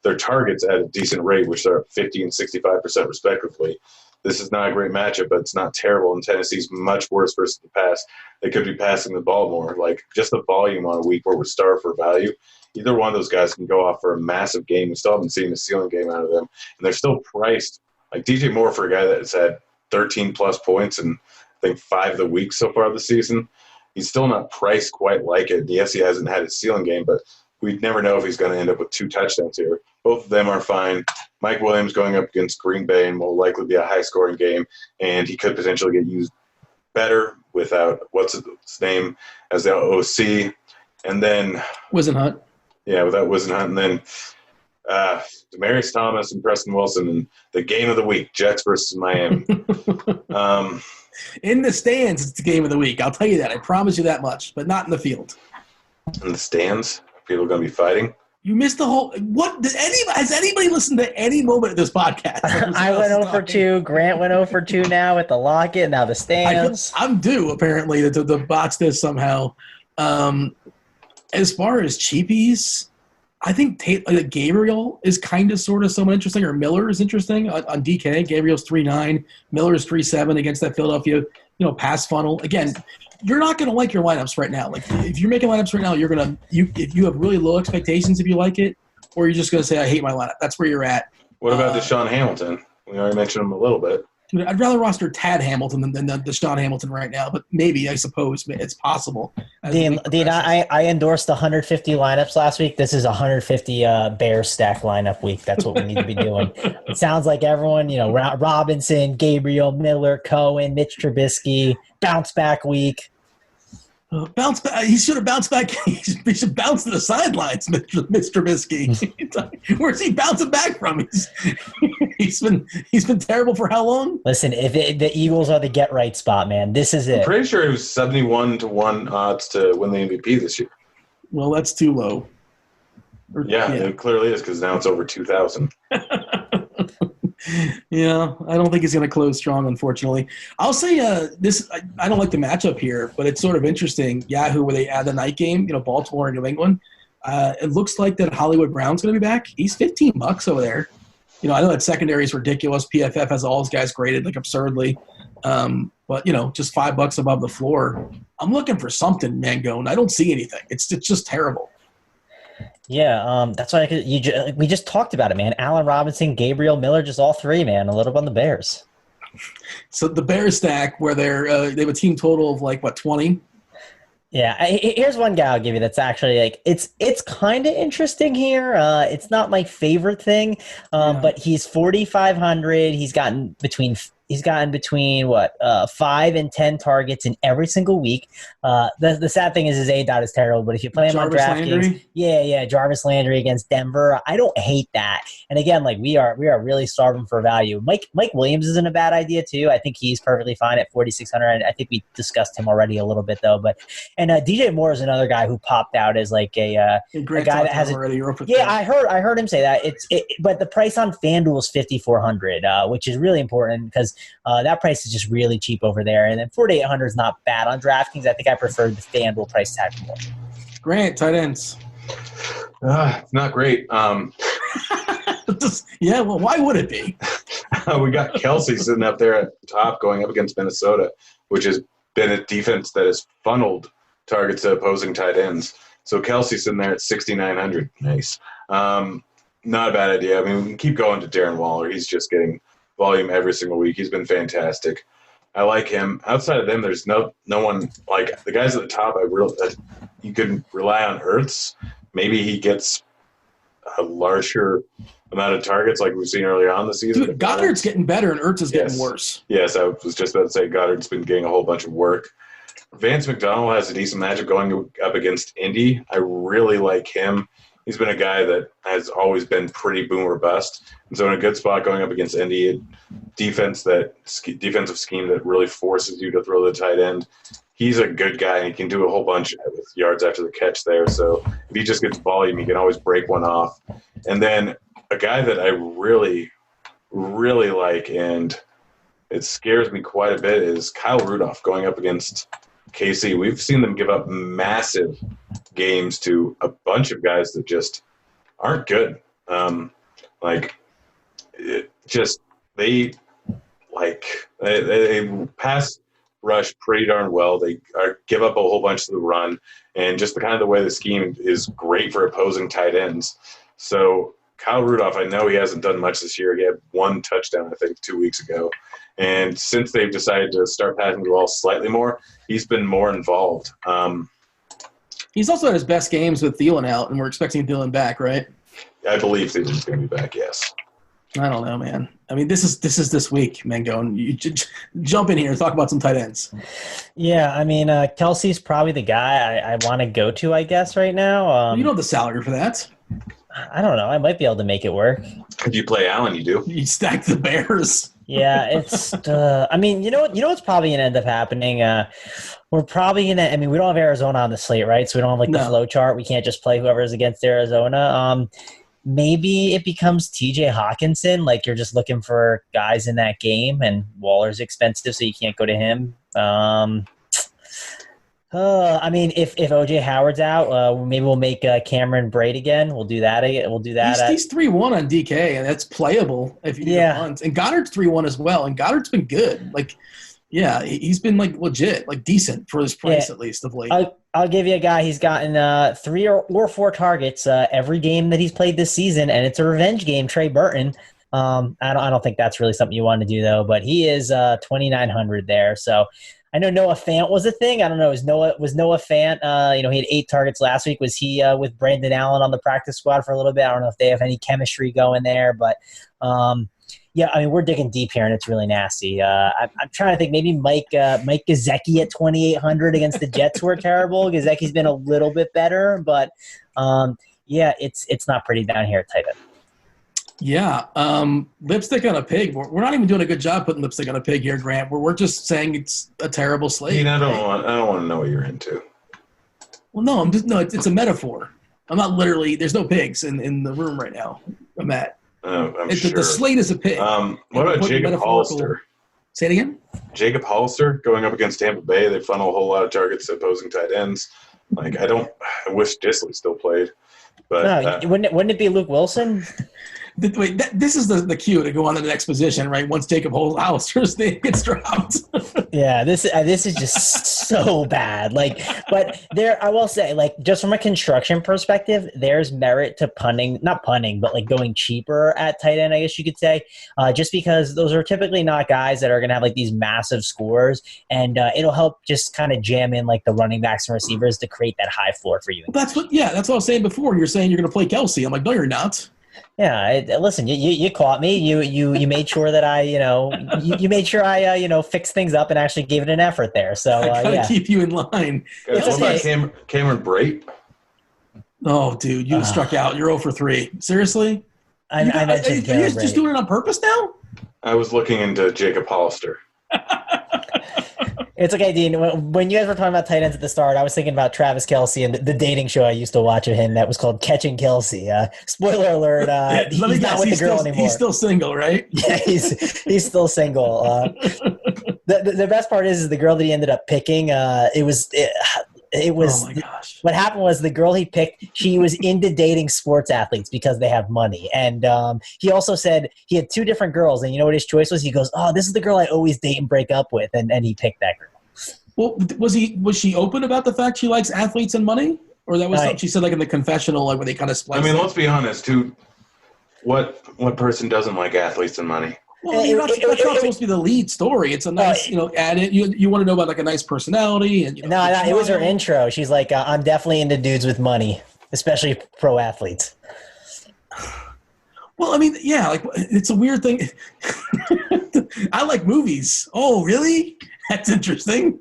their targets at a decent rate, which are 50 and 65% respectively. This is not a great matchup, but it's not terrible. And Tennessee's much worse versus the pass. They could be passing the ball more. Just the volume on a week where we're starved for value. Either one of those guys can go off for a massive game. We still haven't seen a ceiling game out of them. And they're still priced. DJ Moore, for a guy that's had 13-plus points in, I think, 5 of the weeks so far this season, he's still not priced quite like it. Yes, he hasn't had a ceiling game, but we'd never know if he's going to end up with 2 touchdowns here. Both of them are fine. Mike Williams going up against Green Bay and will likely be a high-scoring game, and he could potentially get used better without what's his name as the OC. And then Wisenhunt. Yeah, without Wisenhunt. And then Demaryius Thomas and Preston Wilson in the game of the week, Jets versus Miami. In the stands, it's the game of the week. I'll tell you that. I promise you that much, but not in the field. In the stands? People are going to be fighting? You missed the whole. What has anybody listened to any moment of this podcast? I went 0 for 2. Grant went 0 for 2 now with the Lockett. Now the stands. I'm due apparently to botch this somehow. As far as cheapies, I think Gabriel is kind of sort of somewhat interesting, or Miller is interesting on DK. Gabriel's 3.9, Miller is 3.7 against that Philadelphia, pass funnel. Again, you're not going to like your lineups right now. If you're making lineups right now, if you have really low expectations, if you like it, or you're just going to say, I hate my lineup. That's where you're at. What about Deshaun Hamilton? We already mentioned him a little bit. I'd rather roster Tad Hamilton than Deshaun Hamilton right now, but maybe, I suppose, it's possible. Dean, I endorsed 150 lineups last week. This is 150 Bears stack lineup week. That's what we need to be doing. It sounds like everyone, Robinson, Gabriel, Miller, Cohen, Mitch Trubisky, bounce back week. Bounce back. He should have bounced back. He should bounce to the sidelines, Mr. Trubisky. Where's he bouncing back from? He's been terrible for how long? Listen, if the Eagles are the get right spot, man, this is I'm it. pretty sure it was 71-1 odds to win the MVP this year. Well, that's too low. Yeah, it clearly is because now it's over 2,000. Yeah, I don't think he's going to close strong, unfortunately. I'll say this. I don't like the matchup here, but it's sort of interesting. Yahoo, where they add the night game, Baltimore and New England. It looks like that Hollywood Brown's going to be back. He's $15 over there. I know that secondary is ridiculous. PFF has all his guys graded like absurdly. But just $5 above the floor. I'm looking for something, Mangone. I don't see anything. It's just terrible. Yeah, that's why we just talked about it, man. Allen Robinson, Gabriel Miller, just all three, man. A little bit on the Bears. So the Bears stack, where they have a team total of 20. Yeah, here's one guy I'll give you that's actually it's kind of interesting here. It's not my favorite thing, but he's 4,500. He's gotten between 5 and 10 targets in every single week. The sad thing is his ADOT is terrible, but if you play him Jarvis on DraftKings, Jarvis Landry against Denver, I don't hate that. And again, we are really starving for value. Mike Williams isn't a bad idea too. I think he's perfectly fine at 4,600. I think we discussed him already a little bit though. And DJ Moore is another guy who popped out as a guy that has I heard him say that. But the price on FanDuel is 5,400, which is really important because that price is just really cheap over there. And then 4,800 is not bad on DraftKings. I think I prefer the FanDuel price tag more. Grant, tight ends. Not great. Yeah, well, why would it be? We got Kelsey sitting up there at the top going up against Minnesota, which has been a defense that has funneled targets to opposing tight ends. So Kelsey sitting there at 6,900. Nice. Not a bad idea. I mean, we can keep going to Darren Waller. He's just getting volume every single week. He's been fantastic. I like him. Outside of them, there's no one like the guys at the top. You can rely on Ertz. Maybe he gets a larger amount of targets like we've seen earlier on the season. Dude, Goddard's getting better and Ertz is getting worse. Yes, I was just about to say Goddard's been getting a whole bunch of work. Vance McDonald has a decent matchup going up against Indy. I really like him. He's been a guy that has always been pretty boom or bust. And so in a good spot going up against Indy, defensive scheme that really forces you to throw the tight end. He's a good guy, and he can do a whole bunch with yards after the catch there. So if he just gets volume, he can always break one off. And then a guy that I really, really like, and it scares me quite a bit, is Kyle Rudolph going up against KC. We've seen them give up massive games to a bunch of guys that just aren't good. They pass rush pretty darn well. They give up a whole bunch to the run, and just the way the scheme is great for opposing tight ends. So Kyle Rudolph, I know he hasn't done much this year. He had one touchdown, I think, 2 weeks ago. And since they've decided to start passing the ball slightly more, he's been more involved. He's also had his best games with Thielen out, and we're expecting Thielen back, right? I believe Thielen's going to be back, yes. I don't know, man. I mean, this is this week, Mangone. You jump in here and talk about some tight ends. Yeah, I mean, Kelsey's probably the guy I want to go to, I guess, right now. You don't have the salary for that. I don't know. I might be able to make it work. If you play Allen, you do. You stack the Bears. Yeah, it's. I mean, you know what's probably gonna end up happening. We're probably gonna. I mean, we don't have Arizona on the slate, right? So we don't have the flow chart. We can't just play whoever's against Arizona. Maybe it becomes T.J. Hawkinson. Like you're just looking for guys in that game, and Waller's expensive, so you can't go to him. I mean, if OJ Howard's out, maybe we'll make Cameron Braid again. We'll do that. We'll do that. He's 3-1 on DK, and that's playable if you need a punt. And Goddard's 3-1 as well, and Goddard's been good. He's been legit, decent for his price at least of late. I'll give you a guy. He's gotten 3 or 4 targets every game that he's played this season, and it's a revenge game. Trey Burton. I don't think that's really something you want to do though, but he is 2,900 there. So. I know Noah Fant was a thing. I don't know. Was Noah Fant? He had 8 targets last week. Was he with Brandon Allen on the practice squad for a little bit? I don't know if they have any chemistry going there, but Yeah, I mean, we're digging deep here, and it's really nasty. I'm trying to think. Maybe Mike Gesicki at 2,800 against the Jets were terrible. Gesicki's been a little bit better, but yeah, it's not pretty down here at tight end. Yeah, lipstick on a pig. We're not even doing a good job putting lipstick on a pig here, Grant. We're just saying it's a terrible slate. I don't want to know what you're into. Well, no, it's a metaphor. I'm not literally. There's no pigs in the room right now. I'm at. I'm sure. The slate is a pig. What about Jacob Hollister? Say it again. Jacob Hollister going up against Tampa Bay. They funnel a whole lot of targets to opposing tight ends. Like I wish Disley still played. But wouldn't it be Luke Wilson? Wait, this is the cue to go on to the next position, right? Once Jacob Hollister's name gets dropped. Yeah, this is just so bad. Like, but I will say, like, just from a construction perspective, there's merit to not punting, but like going cheaper at tight end, I guess you could say, just because those are typically not guys that are going to have like these massive scores, and it'll help just kind of jam in like the running backs and receivers to create that high floor for you. That's what I was saying before. You're saying you're going to play Kelsey. I'm like, no, you're not. Yeah, listen, you caught me. You made sure that I, you made sure I, fixed things up and actually gave it an effort there. So I gotta keep you in line. Guys, what about Cameron Brate? Oh, dude, you struck out. You're 0 for 3. Seriously? I mentioned are you just doing it on purpose now? I was looking into Jacob Hollister. It's okay, Dean. When you guys were talking about tight ends at the start, I was thinking about Travis Kelce and the dating show I used to watch of him that was called Catching Kelsey. Spoiler alert, he's not with the girl anymore. He's still single, right? Yeah, he's still single. The best part is the girl that he ended up picking, it was oh my gosh. What happened was the girl he picked, she was into dating sports athletes because they have money. And he also said he had 2 different girls, and you know what his choice was? He goes, oh, this is the girl I always date and break up with, and he picked that girl. Well, was she open about the fact she likes athletes and money? Or that was something she said like in the confessional, like when they kind of spliced let's be honest, what person doesn't like athletes and money? Well, that's not supposed to be the lead story. It's a nice, added. You want to know about like a nice personality and. No, it was her intro. She's like, I'm definitely into dudes with money, especially pro athletes. Well, I mean, yeah, like it's a weird thing. I like movies. Oh, really? That's interesting.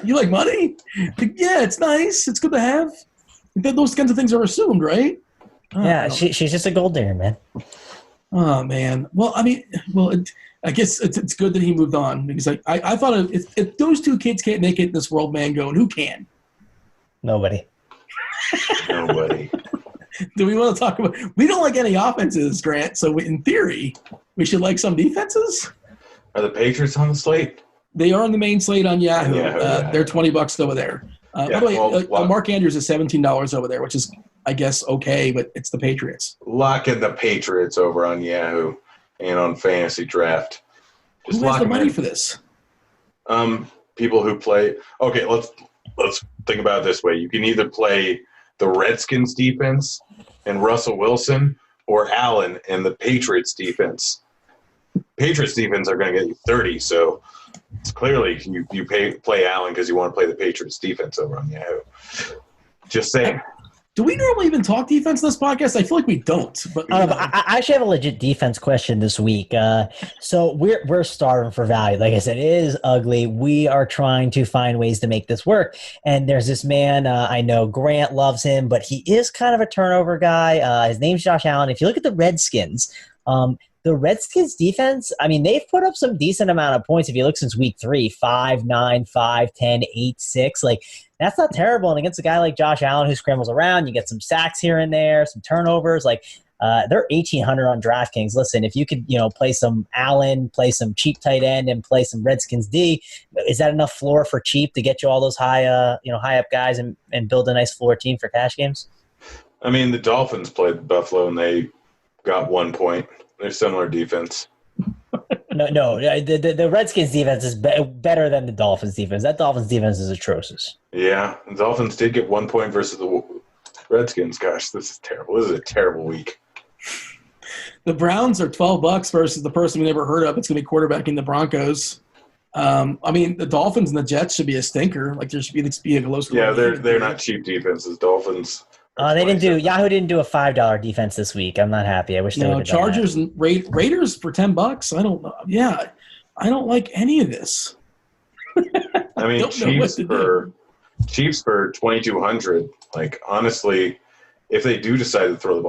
You like money? Yeah, it's nice. It's good to have. Those kinds of things are assumed, right? Yeah, she's just a gold digger, man. Oh, man. Well, I mean, I guess it's good that he moved on because I thought if those 2 kids can't make it in this world, Mangone, who can? Nobody. Do we want to talk about – we don't like any offenses, Grant, so in theory, we should like some defenses? Are the Patriots on the slate? They are on the main slate on Yahoo. Yeah. They're $20 over there. By the way, Mark Andrews is $17 over there, which is, I guess, okay, but it's the Patriots. Lock in the Patriots over on Yahoo and on Fantasy Draft. Who has the money for this? People who play. Okay, let's think about it this way. You can either play the Redskins defense and Russell Wilson, or Allen and the Patriots defense. Patriots defense are going to get you 30, so it's clearly you play Allen because you want to play the Patriots defense over on Yahoo. Just saying. Do we normally even talk defense in this podcast? I feel like we don't. But I actually have a legit defense question this week. So we're starving for value. Like I said, it is ugly. We are trying to find ways to make this work. And there's this man, I know Grant loves him, but he is kind of a turnover guy. His name's Josh Allen. If you look at the Redskins, the Redskins defense, I mean, they've put up some decent amount of points. If you look since week 3, 5, 9, 5, 10, 8, 6, like that's not terrible. And against a guy like Josh Allen who scrambles around, you get some sacks here and there, some turnovers. Like they're 1,800 on DraftKings. Listen, if you could, play some Allen, play some cheap tight end, and play some Redskins D, is that enough floor for cheap to get you all those high up guys and build a nice floor team for cash games? I mean, the Dolphins played Buffalo and they got 1 point. They're similar defense. No. The Redskins defense is better than the Dolphins defense. That Dolphins defense is atrocious. Yeah, the Dolphins did get 1 point versus the Redskins. Gosh, this is terrible. This is a terrible week. The Browns are $12 versus the person we never heard of. It's going to be quarterbacking the Broncos. I mean, the Dolphins and the Jets should be a stinker. Like there should be a low score. Yeah, they're not cheap defenses. Dolphins They didn't do Yahoo didn't do a $5 defense this week. I'm not happy. I wish they would have done Chargers and Raiders for $10. I don't know. Yeah, I don't like any of this. I mean, Chiefs for 2,200. Like, honestly, if they do decide to throw the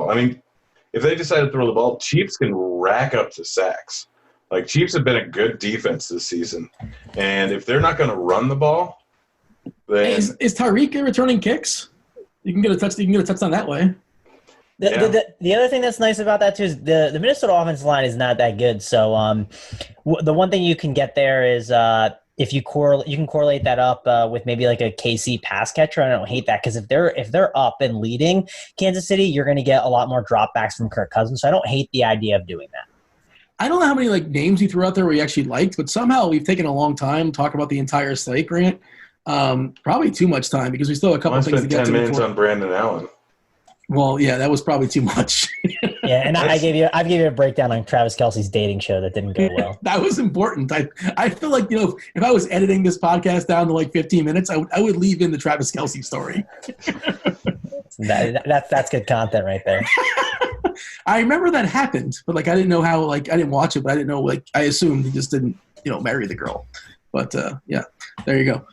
ball, Chiefs can rack up the sacks. Like, Chiefs have been a good defense this season, and if they're not going to run the ball, then is Tyreek returning kicks? You can get a touchdown that way. The other thing that's nice about that too is the Minnesota offensive line is not that good. So the one thing you can get there is if you can correlate that up with maybe like a KC pass catcher. I don't hate that because if they're up and leading Kansas City, you're going to get a lot more dropbacks from Kirk Cousins. So I don't hate the idea of doing that. I don't know how many names you threw out there where you actually liked, but somehow we've taken a long time to talk about the entire slate, Grant. Probably too much time because we still have a couple things to get to. 10 minutes on Brandon Allen. Well, yeah, that was probably too much. Yeah, and I gave you a breakdown on Travis Kelce's dating show that didn't go well. That was important. I feel like if I was editing this podcast down to 15 minutes, I would leave in the Travis Kelce story. That's good content right there. I remember that happened, but I didn't know how. I didn't watch it, but I didn't know. I assumed he just didn't marry the girl. But yeah, there you go.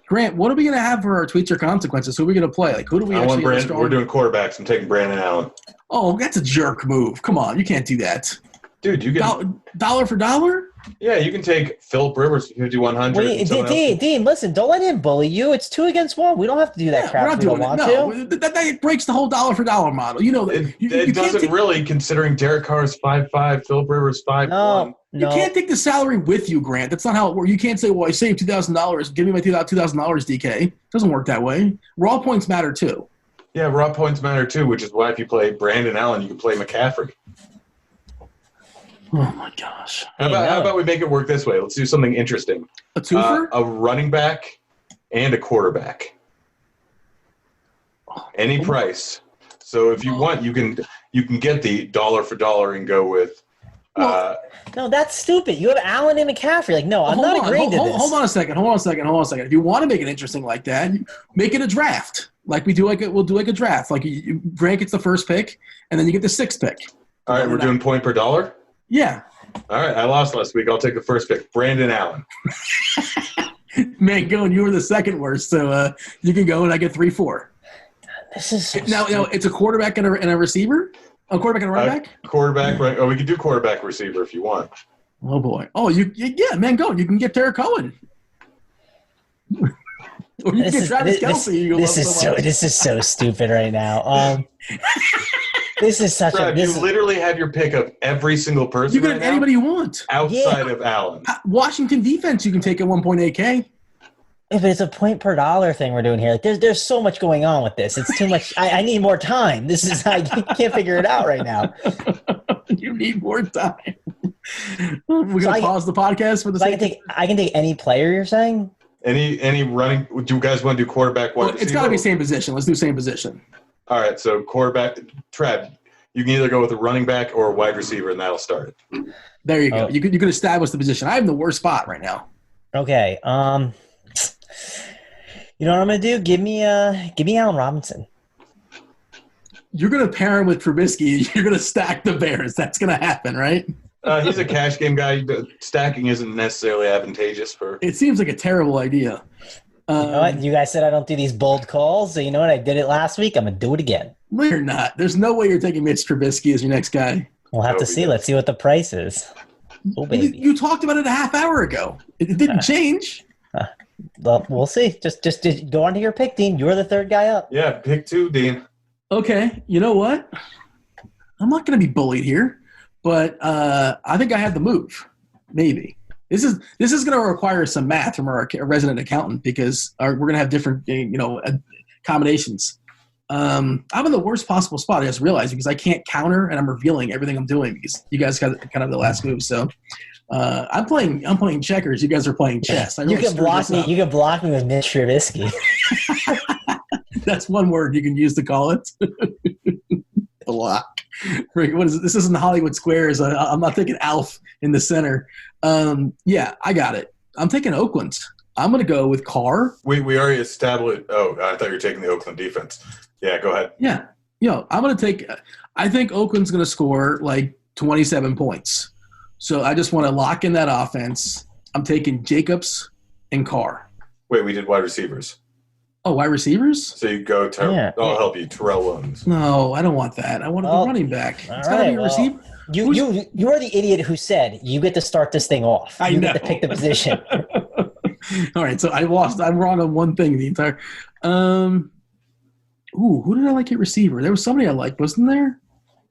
Grant, what are we going to have for our tweets or consequences? Who are we going to play? Who do we actually have We're doing quarterbacks. I'm taking Brandon Allen. Oh, that's a jerk move. Come on. You can't do that. Dude, you can dollar for dollar? Yeah, you can take Philip Rivers for 5,100. Dean, listen, don't let him bully you. It's 2 against 1. We don't have to do that crap. We're not doing it. No, that breaks the whole dollar for dollar model. It doesn't really, considering Derek Carr's 5'5", Philip Rivers 5'1". No. You can't take the salary with you, Grant. That's not how it works. You can't say, well, I saved $2,000. Give me my $2,000, DK. It doesn't work that way. Raw points matter, too. Yeah, raw points matter, too, which is why if you play Brandon Allen, you can play McCaffrey. Oh, my gosh. How about we make it work this way? Let's do something interesting. A twofer? A running back and a quarterback. Any price. So if you want, you can get the dollar for dollar and go with no, that's stupid. You have Allen and McCaffrey. No, I'm not agreeing to this. Hold on a second. If you want to make it interesting like that, make it a draft. We'll do a draft. Grant gets the first pick, and then you get the 6th pick. All right, we're doing point per dollar? Yeah. All right, I lost last week. I'll take the first pick. Brandon Allen. Mangone, you were the second worst, so you can go, and I get 3-4. This is so now it's a quarterback and a receiver? A quarterback and a running back? Quarterback, right? Oh, we can do quarterback receiver if you want. Oh, boy. Oh, Mangone, you can get Derek Cohen. Or you can get Travis Kelce. This is so stupid right now. This is such you literally have your pick of every single person. You can have anybody you want. Outside of Allen. Washington defense, you can take at 1.8K. If it's a point per dollar thing we're doing here, there's so much going on with this. It's too much. I need more time. I can't figure it out right now. You need more time. We're going to pause the podcast for the second. I can take any player, you're saying? Any running? Do you guys want to do quarterback? It's got to be same position. Let's do same position. All right, so quarterback, Trev, you can either go with a running back or a wide receiver, and that'll start it. There you go. You can establish the position. I have the worst spot right now. Okay. You know what I'm going to do? Give me Allen Robinson. You're going to pair him with Trubisky. You're going to stack the Bears. That's going to happen, right? He's a cash game guy. Stacking isn't necessarily advantageous for. It seems like a terrible idea. You know what? You guys said I don't do these bold calls, so you know what? I did it last week. I'm going to do it again. No, you're not. There's no way you're taking Mitch Trubisky as your next guy. We'll have to see. Let's see what the price is. Oh, baby. You talked about it a half hour ago. It didn't change. Well, we'll see. Just go on to your pick, Dean. You're the third guy up. Yeah, pick 2, Dean. Okay. You know what? I'm not going to be bullied here, but I think I have the move. Maybe. This is going to require some math from our resident accountant because we're going to have different, accommodations. I'm in the worst possible spot. I just realized because I can't counter and I'm revealing everything I'm doing because you guys got kind of the last move. So I'm playing checkers. You guys are playing chess. You can block me. You can block me with Mitch Trubisky. That's one word you can use to call it. Block. What is it? This isn't Hollywood Squares. I'm not taking Alf in the center. Yeah, I got it. I'm taking Oakland. I'm going to go with Carr. We already established. Oh, I thought you were taking the Oakland defense. Yeah, go ahead. Yeah. I'm going to take – I think Oakland's going to score like 27 points. So I just want to lock in that offense. I'm taking Jacobs and Carr. Wait, we did wide receivers. Oh, wide receivers? So you go – I'll help you. Terrell Williams. No, I don't want that. I want the running back. It's got to be a receiver. You are the idiot who said you get to start this thing off. You get to pick the position. All right, so I'm wrong on one thing the entire who did I like at receiver? There was somebody I liked, wasn't there?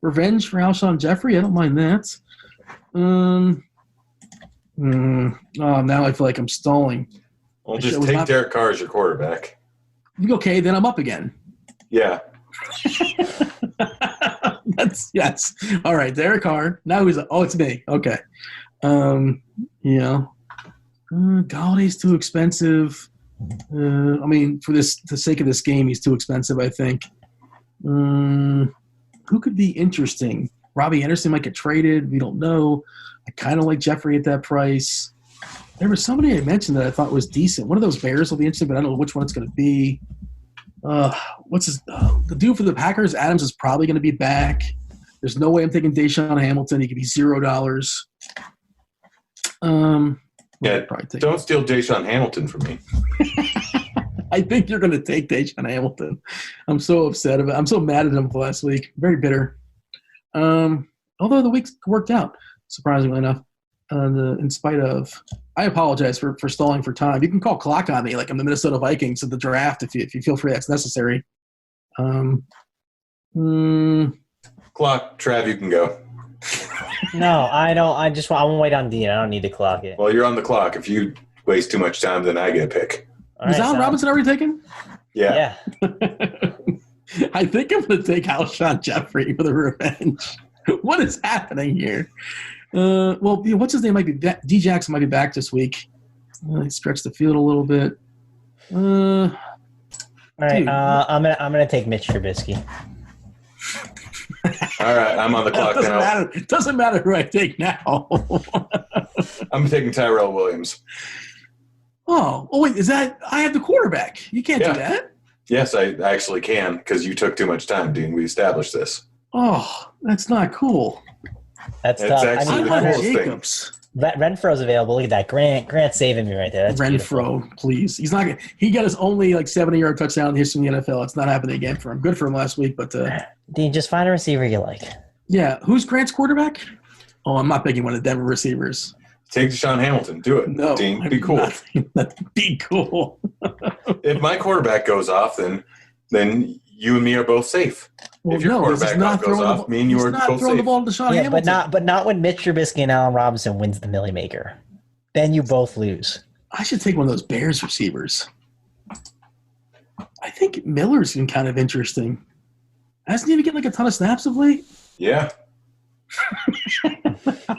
Revenge for Alshon Jeffrey. I don't mind that. Now I feel like I'm stalling. Well, just take Derek Carr as your quarterback. Okay, then I'm up again. Yeah. Yes. All right, Derek Carr. Now it's me. Okay. Galladay's too expensive. For the sake of this game, he's too expensive, I think. Who could be interesting? Robbie Anderson might get traded. We don't know. I kind of like Jeffrey at that price. There was somebody I mentioned that I thought was decent. One of those Bears will be interesting, but I don't know which one it's going to be. The dude for the Packers, Adams, is probably going to be back. There's no way I'm taking Deshaun Hamilton. He could be $0. Don't steal Deshaun Hamilton from me. I think you're going to take Deshaun Hamilton. I'm so upset about it. I'm so mad at him for last week. Very bitter. Although the week worked out, surprisingly enough. In spite of – I apologize for stalling for time. You can call clock on me like I'm the Minnesota Vikings at the draft if you feel free that's necessary. Clock, Trav, you can go. No, I don't. I won't wait on Dean. I don't need to clock it. Well, you're on the clock. If you waste too much time, then I get a pick. Was Allen Robinson already taken? Yeah. I think I'm going to take Alshon Jeffrey for the revenge. What is happening here? What's his name might be back. D. Jackson might be back this week. He stretched the field a little bit. All right, I'm gonna take Mitch Trubisky. All right, I'm on the clock now. It doesn't matter who I take now. I'm taking Tyrell Williams. Oh, wait, is that – I have the quarterback. You can't do that. Yes, I actually can because you took too much time, Dean. We established this. Oh, that's not cool. That's tough. Actually I want Jacobs. Renfro's available. Look at that. Grant saving me right there. That's Renfro, beautiful. Please. He's not. He got his only 70-yard touchdown in the history of the NFL. It's not happening again for him. Good for him last week, but Dean, just find a receiver you like. Yeah, who's Grant's quarterback? Oh, I'm not picking one of the Denver receivers. Take Deshaun Hamilton. Do it. No, Dean, be cool. Be cool. If my quarterback goes off, then you and me are both safe. Well, if your quarterback goes off, me and you are both throwing the safe. ball to Deshaun Hamilton. but not when Mitch Trubisky and Allen Robinson wins the Millie Maker. Then you both lose. I should take one of those Bears receivers. I think Miller's been kind of interesting. Hasn't he even getting a ton of snaps of late? Yeah.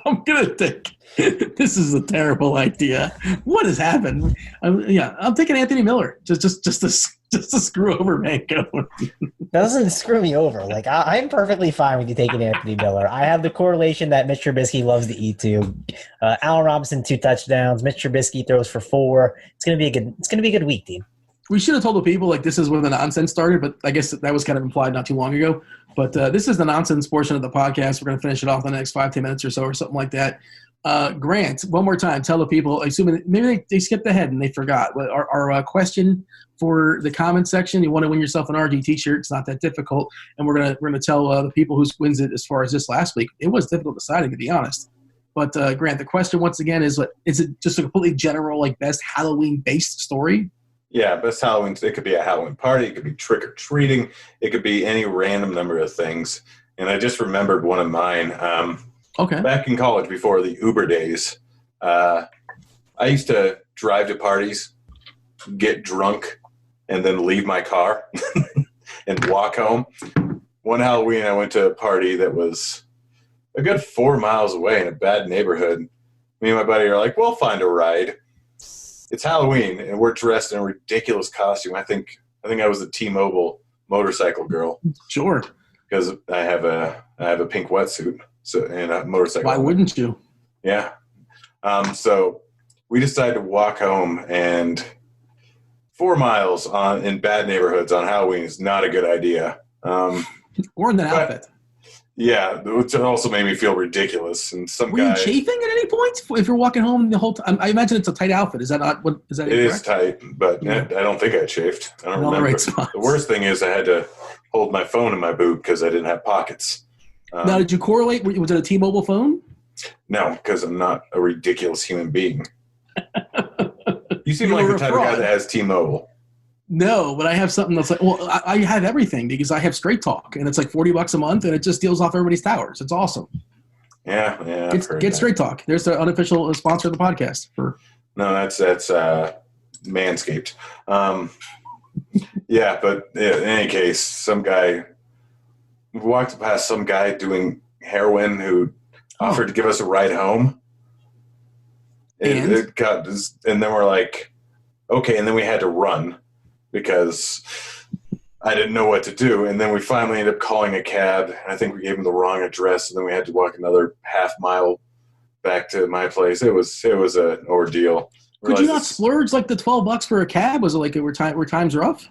I'm gonna take. This is a terrible idea. What has happened? I'm taking Anthony Miller just to screw over Mangone. That doesn't screw me over. I'm perfectly fine with you taking Anthony Miller. I have the correlation that Mitch Trubisky loves to eat too. Allen Robinson 2 touchdowns. Mitch Trubisky throws for 4. It's gonna be a good week, Dean. We should have told the people this is where the nonsense started, but I guess that was kind of implied not too long ago. But this is the nonsense portion of the podcast. We're going to finish it off in the next 5-10 minutes or so or something like that. Grant, one more time, tell the people, assuming maybe they skipped ahead and they forgot. Our question for the comment section, you want to win yourself an RG t-shirt. It's not that difficult. And we're gonna tell the people who wins it as far as this last week. It was difficult deciding, to be honest. But, Grant, the question once again is it just a completely general, best Halloween-based story? Yeah, best Halloween. It could be a Halloween party. It could be trick-or-treating. It could be any random number of things. And I just remembered one of mine. Okay. Back in college, before the Uber days, I used to drive to parties, get drunk, and then leave my car and walk home. One Halloween, I went to a party that was a good 4 miles away in a bad neighborhood. Me and my buddy are like, we'll find a ride. It's Halloween, and we're dressed in a ridiculous costume. I think I was the T-Mobile motorcycle girl. Sure. Because I have a pink wetsuit, and a motorcycle. Why wouldn't you? Yeah. So we decided to walk home, and 4 miles in bad neighborhoods on Halloween is not a good idea. Or in that outfit. Yeah, which also made me feel ridiculous. And Were you chafing at any point if you're walking home the whole time? I imagine it's a tight outfit. Is that not what? Is that it is tight, but I don't think I chafed. I don't remember. The worst thing is I had to hold my phone in my boot because I didn't have pockets. Now, did you correlate? Was it a T-Mobile phone? No, because I'm not a ridiculous human being. You seem like the type of guy that has T-Mobile. No, but I have something that's like, well, I have everything because I have Straight Talk, and it's like $40 a month, and it just deals off everybody's towers. It's awesome. Yeah. Get Straight Talk. There's the unofficial sponsor of the podcast. No, that's Manscaped. Yeah, but in any case, some guy we walked past some guy doing heroin who offered to give us a ride home. And then we're like, okay, and then we had to run because I didn't know what to do. And then we finally ended up calling a cab. I think we gave him the wrong address, and then we had to walk another half mile back to my place. It was an ordeal. Could you not splurge like the $12 for a cab? Was it like were times rough?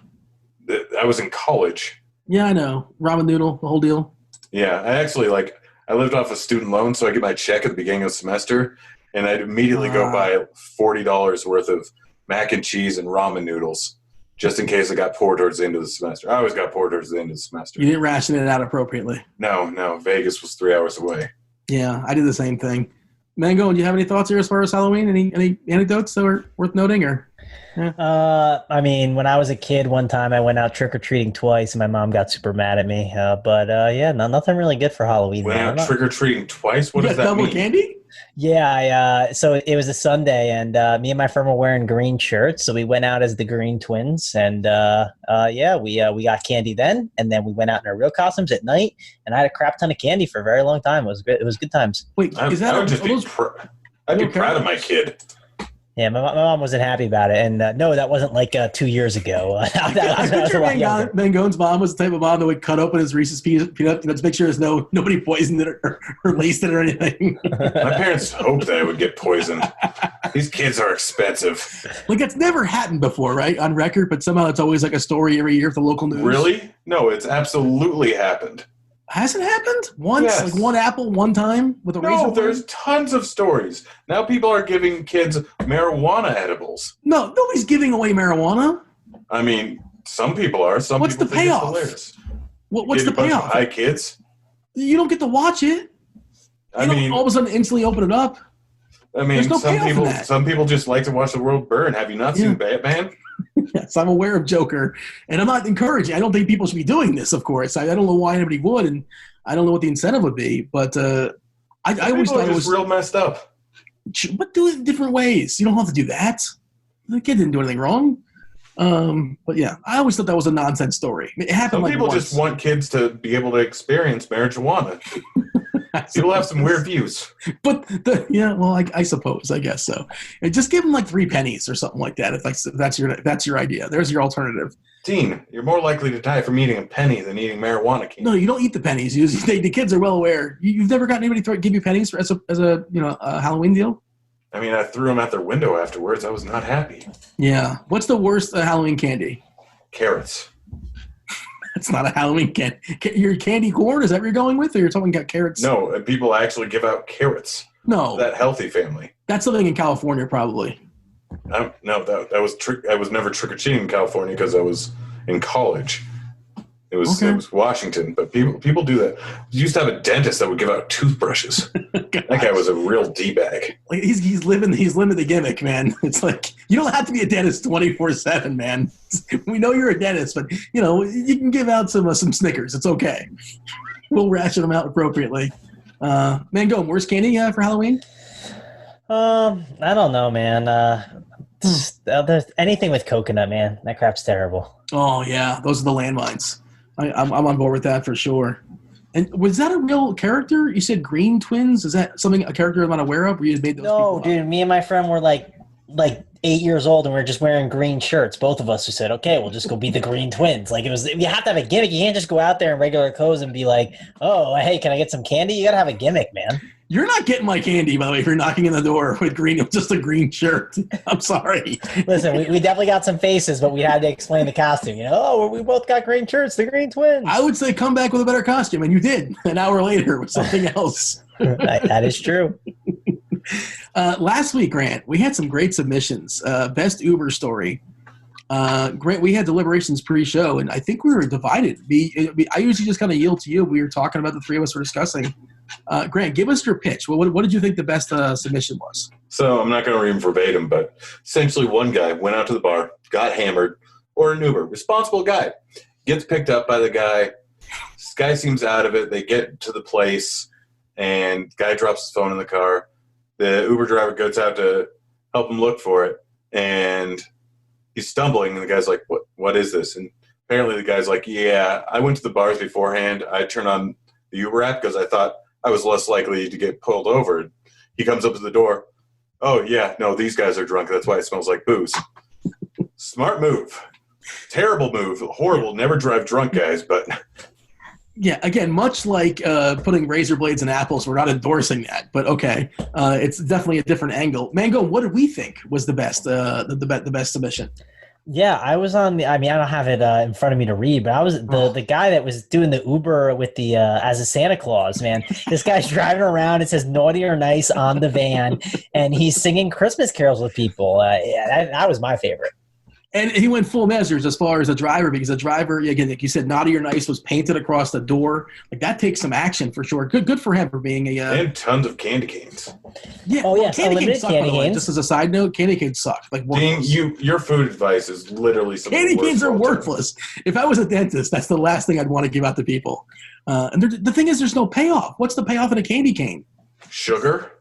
I was in college. Yeah, I know. Ramen noodle, the whole deal. Yeah, I lived off a student loan, so I get my check at the beginning of the semester, and I'd immediately go buy $40 worth of mac and cheese and ramen noodles, just in case I got poor towards the end of the semester. I always got poor towards the end of the semester. You didn't ration it out appropriately. No. Vegas was 3 hours away. Yeah, I did the same thing. Mango, do you have any thoughts here as far as Halloween? Any anecdotes that were worth noting? Or I mean, when I was a kid, one time I went out trick-or-treating twice, and my mom got super mad at me. Nothing really good for Halloween. Went out trick-or-treating twice? What does that mean? Double candy? Yeah, so it was a Sunday, and me and my friend were wearing green shirts, so we went out as the Green Twins, and we got candy then, and then we went out in our real costumes at night, and I had a crap ton of candy for a very long time. It was good. It was good times. Wait, I'd be proud of my kid. Yeah, my mom wasn't happy about it, and no, that wasn't like 2 years ago. I picture Mangone's mom was the type of mom that would cut open his Reese's peanut to make sure there's nobody poisoned it or laced it or anything. My parents hoped that I would get poisoned. These kids are expensive. Like, it's never happened before, right, on record, but somehow it's always like a story every year for the local news. Really? No, it's absolutely happened. Has it happened? Once? Yes. Like one apple, one time with a razor? No, there's tons of stories. Now people are giving kids marijuana edibles. No, nobody's giving away marijuana. I mean, some people are. What's the payoff? What's the payoff? Hi, kids. You don't get to watch it. You don't all of a sudden instantly open it up. I mean, some people just like to watch the world burn. Have you not seen Batman? Yes, I'm aware of Joker, and I'm not encouraging. I don't think people should be doing this, of course. I don't know why anybody would, and I don't know what the incentive would be, but I always thought it was real messed up. But do it in different ways. You don't have to do that. The kid didn't do anything wrong. But yeah, I always thought that was a nonsense story. It happened. Some people just want kids to be able to experience marijuana. People have some weird views. But I suppose, I guess so. And just give them like 3 pennies or something like that. If that's your idea. There's your alternative. Dean, you're more likely to die from eating a penny than eating marijuana candy. No, you don't eat the pennies. The kids are well aware. You've never gotten anybody to give you pennies as a Halloween deal? I mean, I threw them out their window afterwards. I was not happy. Yeah. What's the worst Halloween candy? Carrots. It's not a Halloween candy. Your candy corn? Is that what you're going with? Or you're talking about carrots? No, people actually give out carrots. No. That healthy family. That's something in California, probably. No, that was I was never trick-or-treating in California because I was in college. It was Washington, but people do that. We used to have a dentist that would give out toothbrushes. That guy was a real D-bag. Like he's living the gimmick, man. It's like you don't have to be a dentist 24/7, man. We know you're a dentist, but you can give out some Snickers. It's okay. We'll ration them out appropriately. Mangone, worst candy for Halloween? I don't know, man. There's anything with coconut, man. That crap's terrible. Oh yeah, those are the landmines. I'm on board with that for sure. And was that a real character? You said Green Twins. Is that a character I'm not aware of? Where you made those? No, dude. Me and my friend were like 8 years old, and we were just wearing green shirts. Both of us who said, "Okay, we'll just go be the Green Twins." Like it was. You have to have a gimmick. You can't just go out there in regular clothes and be like, "Oh, hey, can I get some candy?" You got to have a gimmick, man. You're not getting my candy, by the way, if you're knocking on the door with just a green shirt. I'm sorry. Listen, we definitely got some faces, but we had to explain the costume. We both got green shirts, the Green Twins. I would say come back with a better costume, and you did an hour later with something else. That is true. Last week, Grant, we had some great submissions. Best Uber story. Grant, we had deliberations pre-show, and I think we were divided. I usually just kind of yield to you. We were talking about the three of us were discussing. Grant, give us your pitch. What did you think the best submission was? So I'm not going to read them verbatim, but essentially one guy went out to the bar, got hammered, or an Uber, responsible guy, gets picked up by the guy. This guy seems out of it. They get to the place, and guy drops his phone in the car. The Uber driver goes out to help him look for it, and he's stumbling, and the guy's like, what is this? And apparently the guy's like, yeah, I went to the bars beforehand. I turned on the Uber app because I thought I was less likely to get pulled over. He comes up to the door. Oh, yeah, no, these guys are drunk. That's why it smells like booze. Smart move. Terrible move. Horrible. Never drive drunk, guys, but... Yeah, again, much like putting razor blades in apples, we're not endorsing that, but okay, it's definitely a different angle. Mango, what did we think was the best, the best submission? Yeah, I was on the. I mean, I don't have it in front of me to read, but I was the guy that was doing the Uber with the as a Santa Claus. Man, this guy's driving around. It says "naughty or nice" on the van, and he's singing Christmas carols with people. Yeah, that was my favorite. And he went full measures as far as a driver, because a driver, again, like you said, naughty or nice was painted across the door. Like, that takes some action for sure. Good for him for being a and tons of candy canes. Yeah, oh yes, candy unlimited canes suck, candy by the way. canes. Just as a side note, candy canes suck. Like, Dean, your food advice is literally some candy of the worst canes are of all time. worthless. If I was a dentist, that's the last thing I'd want to give out to people. And the thing is, there's no payoff. What's the payoff in a candy cane? Sugar?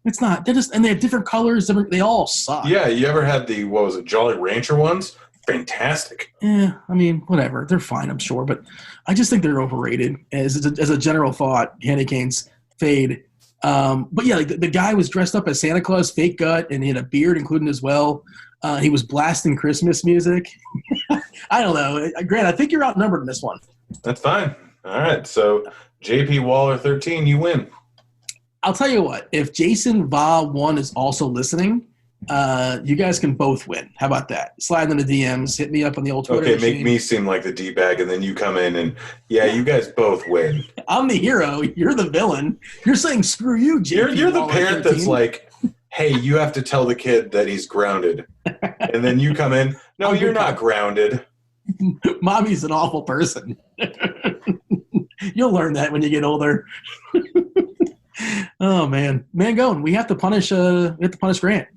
It's not. They're just, and they have different colors. They all suck. Yeah, you ever had the, what was it, Jolly Rancher ones? Fantastic. Yeah, I mean, whatever. They're fine, I'm sure, but I just think they're overrated as a general thought. Candy canes fade. But yeah, like the guy was dressed up as Santa Claus, fake gut, and he had a beard including as well. He was blasting Christmas music. I don't know. Grant, I think you're outnumbered in this one. That's fine. All right, so JP Waller 13, you win. I'll tell you what. If Jason Va 1 is also listening, you guys can both win. How about that? Slide in the DMs, hit me up on the old Twitter Okay, machine. make me seem like the D-bag, and then you come in and, yeah, you guys both win. I'm the hero. You're the villain. You're saying screw you, JP. You're the Waller parent 13. that's like, hey, you have to tell the kid that he's grounded. And then you come in, no, you're not grounded. Mommy's an awful person. You'll learn that when you get older. Oh man, Mangone, we have to punish Grant.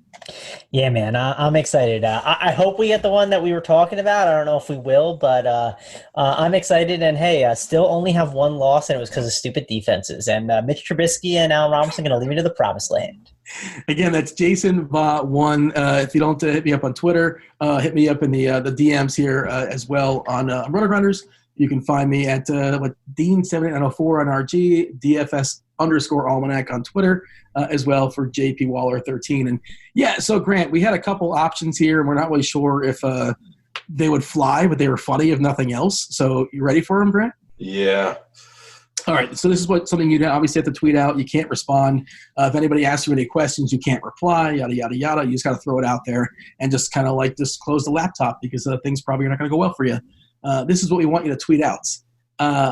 Yeah, man, I'm excited. I hope we get the one that we were talking about. I don't know if we will, but I'm excited. And hey, still only have one loss, and it was because of stupid defenses. And Mitch Trubisky and Allen Robinson going to lead me to the promised land. Again, that's Jason Va 1. If you don't hit me up on Twitter, hit me up in the DMs here as well on RotoGrinders. You can find me at Dean78904 on RG, DFS_Almanac on Twitter, as well for JP Waller 13. And yeah, so Grant, we had a couple options here, and we're not really sure if they would fly, but they were funny if nothing else. So you ready for them, Grant? Yeah. All right, so this is something you obviously have to tweet out. You can't respond. If anybody asks you any questions, you can't reply, yada, yada, yada. You just got to throw it out there and just kind of like just close the laptop because things probably are not going to go well for you. This is what we want you to tweet out.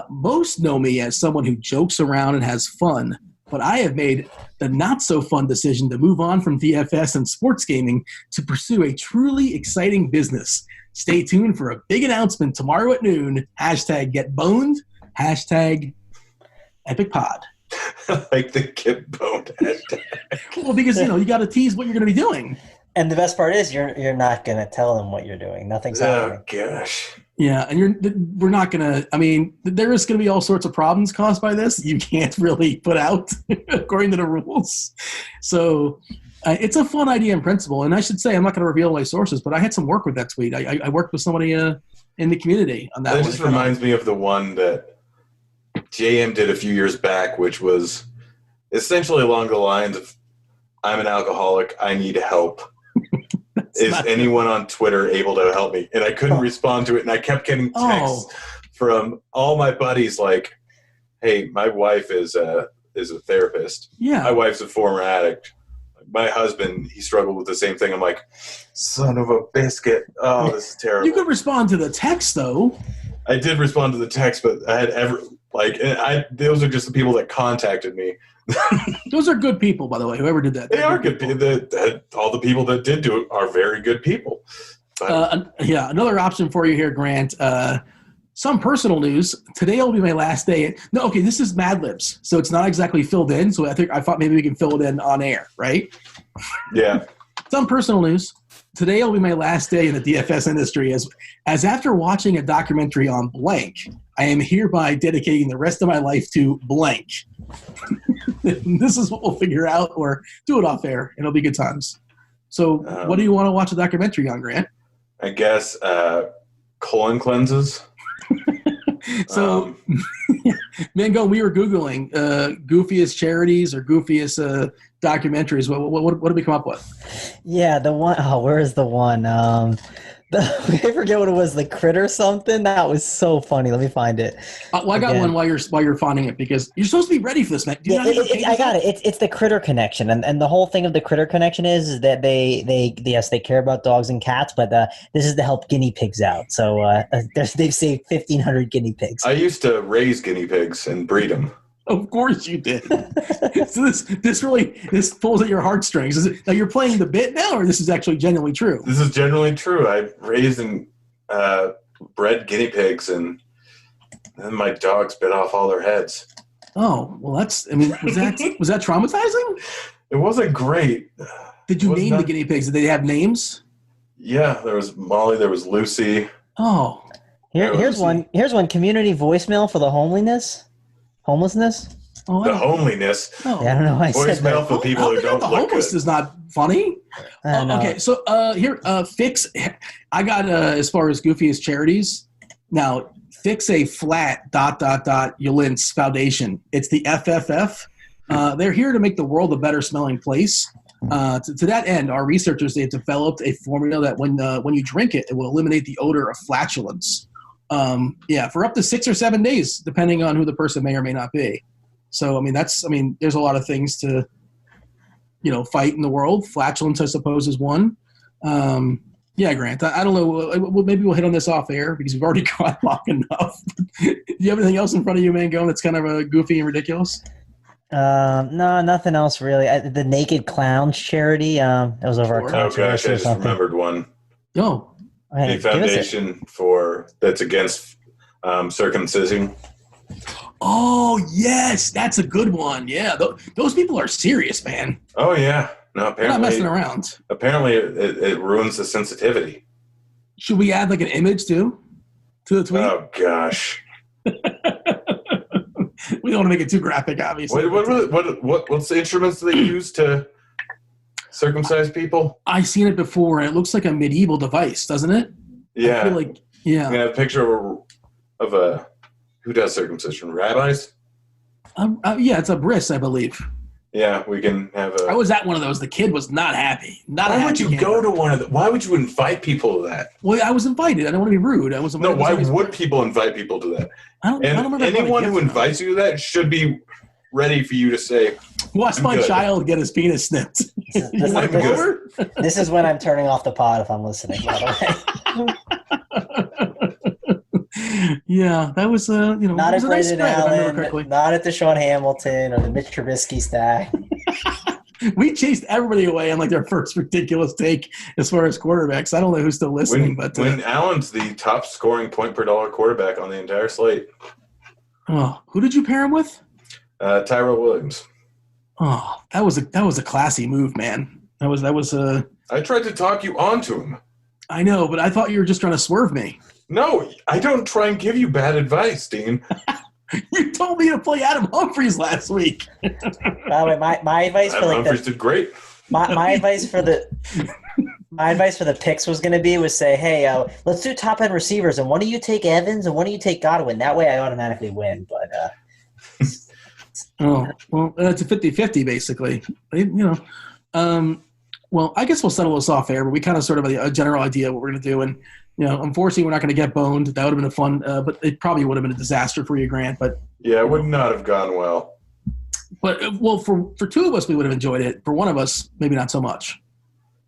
Most know me as someone who jokes around and has fun, but I have made the not-so-fun decision to move on from DFS and sports gaming to pursue a truly exciting business. Stay tuned for a big announcement tomorrow at noon. #GetBoned. #EpicPod. Like the get boned hashtag. Well, because, you got to tease what you're going to be doing. And the best part is you're not going to tell them what you're doing. Nothing's happening. Oh, gosh. Yeah, and we're not going to – I mean, there is going to be all sorts of problems caused by this. You can't really put out according to the rules. So it's a fun idea in principle. And I should say, I'm not going to reveal my sources, but I had some work with that tweet. I worked with somebody in the community on that one. That just reminds me of the one that JM did a few years back, which was essentially along the lines of, I'm an alcoholic, I need help. Is anyone on Twitter able to help me? And I couldn't respond to it, and I kept getting texts from all my buddies like, hey, my wife is is a therapist. Yeah. My wife's a former addict. My husband, he struggled with the same thing. I'm like, son of a biscuit. Oh, this is terrible. You could respond to the text, though. I did respond to the text, but I had those are just the people that contacted me. Those are good people, by the way, whoever did that. They are good people. All the people that did do it are very good people. Another option for you here, Grant. Some personal news. Today will be my last day. No, okay, this is Mad Libs, so it's not exactly filled in. So I thought maybe we can fill it in on air, right? Yeah. Some personal news. Today will be my last day in the DFS industry as after watching a documentary on blank, I am hereby dedicating the rest of my life to blank. This is what we'll figure out or do it off air. It'll be good times. So what do you want to watch a documentary on, Grant? I guess colon cleanses. So, Mangone, we were Googling goofiest charities or goofiest documentaries. What did we come up with? Yeah, the one oh where is the one? I forget what it was, the Critter something. That was so funny. Let me find it. Well, I got one while you're finding it because you're supposed to be ready for this, man. I got it. It's the Critter Connection, and the whole thing of the Critter Connection is that they care about dogs and cats, but this is to help guinea pigs out. So they've saved 1,500 guinea pigs. I used to raise guinea pigs and breed them. Of course you did. So this pulls at your heartstrings. Now you're playing the bit now, or this is actually genuinely true? This is genuinely true. I raised and bred guinea pigs, and then my dogs bit off all their heads. Oh, well, was that traumatizing? It wasn't great. Did you name the guinea pigs? Did they have names? Yeah, there was Molly. There was Lucy. Oh, here's one community voicemail for the homelessness. Oh, the homeliness. Oh. Yeah, I don't know why I said Voicemail that. for people who don't the look homeless good. is not funny. Okay, so here, fix. I got as far as goofiest charities. Now, fix a flat ... Yulins Foundation. It's the FFF. They're here to make the world a better smelling place. To that end, our researchers, they have developed a formula that when you drink it, it will eliminate the odor of flatulence. For up to 6 or 7 days, depending on who the person may or may not be. So, there's a lot of things to, fight in the world. Flatulence, I suppose, is one. Grant, I don't know. Maybe we'll hit on this off air because we've already gone long enough. Do you have anything else in front of you, Mangone, that's kind of goofy and ridiculous? No, nothing else really. The Naked Clowns charity, that was over a controversy. Oh gosh, I or just something. remembered one. Oh. Hey, A foundation that's against circumcision. Oh, yes. That's a good one. Yeah. Those people are serious, man. Oh, yeah. No, They're not messing apparently, around. apparently it ruins the sensitivity. Should we add like an image too to the tweet? Oh, gosh. We don't want to make it too graphic, obviously. What's the instruments they use to circumcise people? I've seen it before, and it looks like a medieval device, doesn't it? Yeah. I feel like, yeah. I'm going to have a picture of a who does circumcision? Rabbis? Yeah, it's a bris, I believe. Yeah, we can have a... I was at one of those. The kid was not happy. Why would you go to one of them? Why would you invite people to that? Well, I was invited. I don't want to be rude. No, why would people invite people to that? I don't remember. Anyone who invites you to that should be ready for you to say, watch my child get his penis snipped. You want to come over? This is when I'm turning off the pod if I'm listening, by the way. Yeah, that was not at nice Brendan Allen, correctly. not at the Sean Hamilton or the Mitch Trubisky stack. We chased everybody away on like their first ridiculous take as far as quarterbacks. I don't know who's still listening, when Allen's the top scoring point per dollar quarterback on the entire slate. Oh, who did you pair him with? Tyrell Williams. Oh, that was a classy move, man. That was I tried to talk you onto him. I know, but I thought you were just trying to swerve me. No, I don't try and give you bad advice, Dean. You told me to play Adam Humphries last week. By the way, my advice for Humphries did great. My advice for the picks was going to be say, hey, let's do top end receivers, and one of you take Evans, and one of you take Godwin. That way, I automatically win. But oh well, it's a 50-50 basically. Well, I guess we'll settle this off air, but we kind of sort of have a general idea of what we're going to do, and unfortunately, we're not going to get boned. That would have been a fun, but it probably would have been a disaster for you, Grant. But yeah, it would not have gone well. But for two of us, we would have enjoyed it. For one of us, maybe not so much.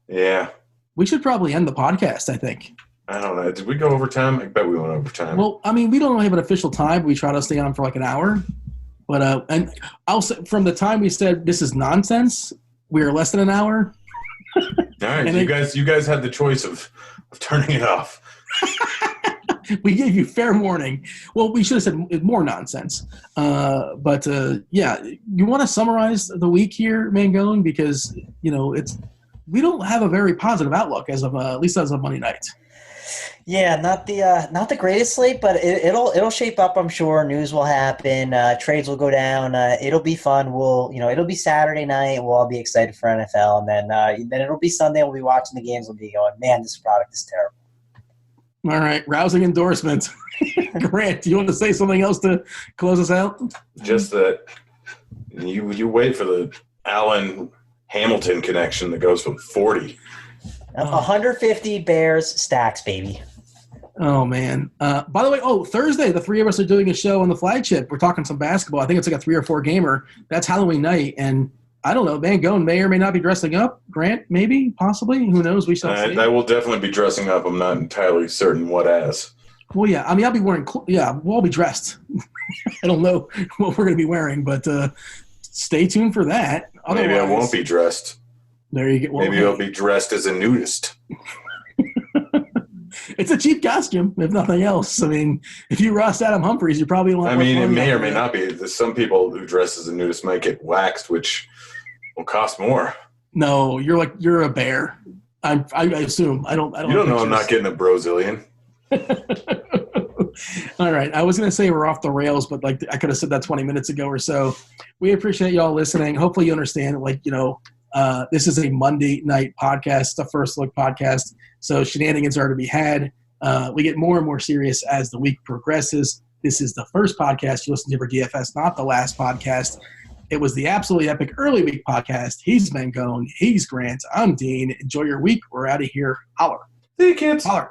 Yeah. We should probably end the podcast, I think. I don't know. Did we go overtime? I bet we went overtime. Well, I mean, we don't have an official time. We try to stay on for like an hour. But and I'll say from the time we said this is nonsense, we are less than an hour. All right, you guys had the choice of turning it off. We gave you fair warning. Well, we should have said more nonsense. But yeah, you want to summarize the week here, Mangone, because we don't have a very positive outlook as of at least as of Monday night. Yeah, not the greatest slate, but it'll shape up. I'm sure news will happen, trades will go down. It'll be fun. It'll be Saturday night. We'll all be excited for NFL, and then it'll be Sunday. We'll be watching the games. We'll be going, man, this product is terrible. All right, rousing endorsement. Grant, do you want to say something else to close us out? Just that you wait for the Allen Hamilton connection that goes from 40. 150 Bears stacks, baby. Oh, man. By the way, Thursday, the three of us are doing a show on the flagship. We're talking some basketball. I think it's like a 3 or 4 gamer. That's Halloween night. And I don't know, Mangone may or may not be dressing up. Grant, maybe, possibly. Who knows? We shall see. I will definitely be dressing up. I'm not entirely certain what as. Well, yeah. I mean, I'll be wearing we'll all be dressed. I don't know what we're going to be wearing, but stay tuned for that. Maybe I won't be dressed. There you go. Well, maybe I'll be dressed as a nudist. It's a cheap costume, if nothing else. I mean, if you Ross Adam Humphreys, you're probably it may or may not be. Some people who dress as a nudist might get waxed, which will cost more. No, you're a bear. I assume. I don't. You don't know I'm not getting a Brazilian. All right. I was going to say we're off the rails, but I could have said that 20 minutes ago or so. We appreciate y'all listening. Hopefully you understand, this is a Monday night podcast, the First Look podcast. So shenanigans are to be had. We get more and more serious as the week progresses. This is the first podcast you listen to for DFS, not the last podcast. It was the absolutely epic early week podcast. He's Mangone. He's Grant. I'm Dean. Enjoy your week. We're out of here. Holler. See you, kids. Holler.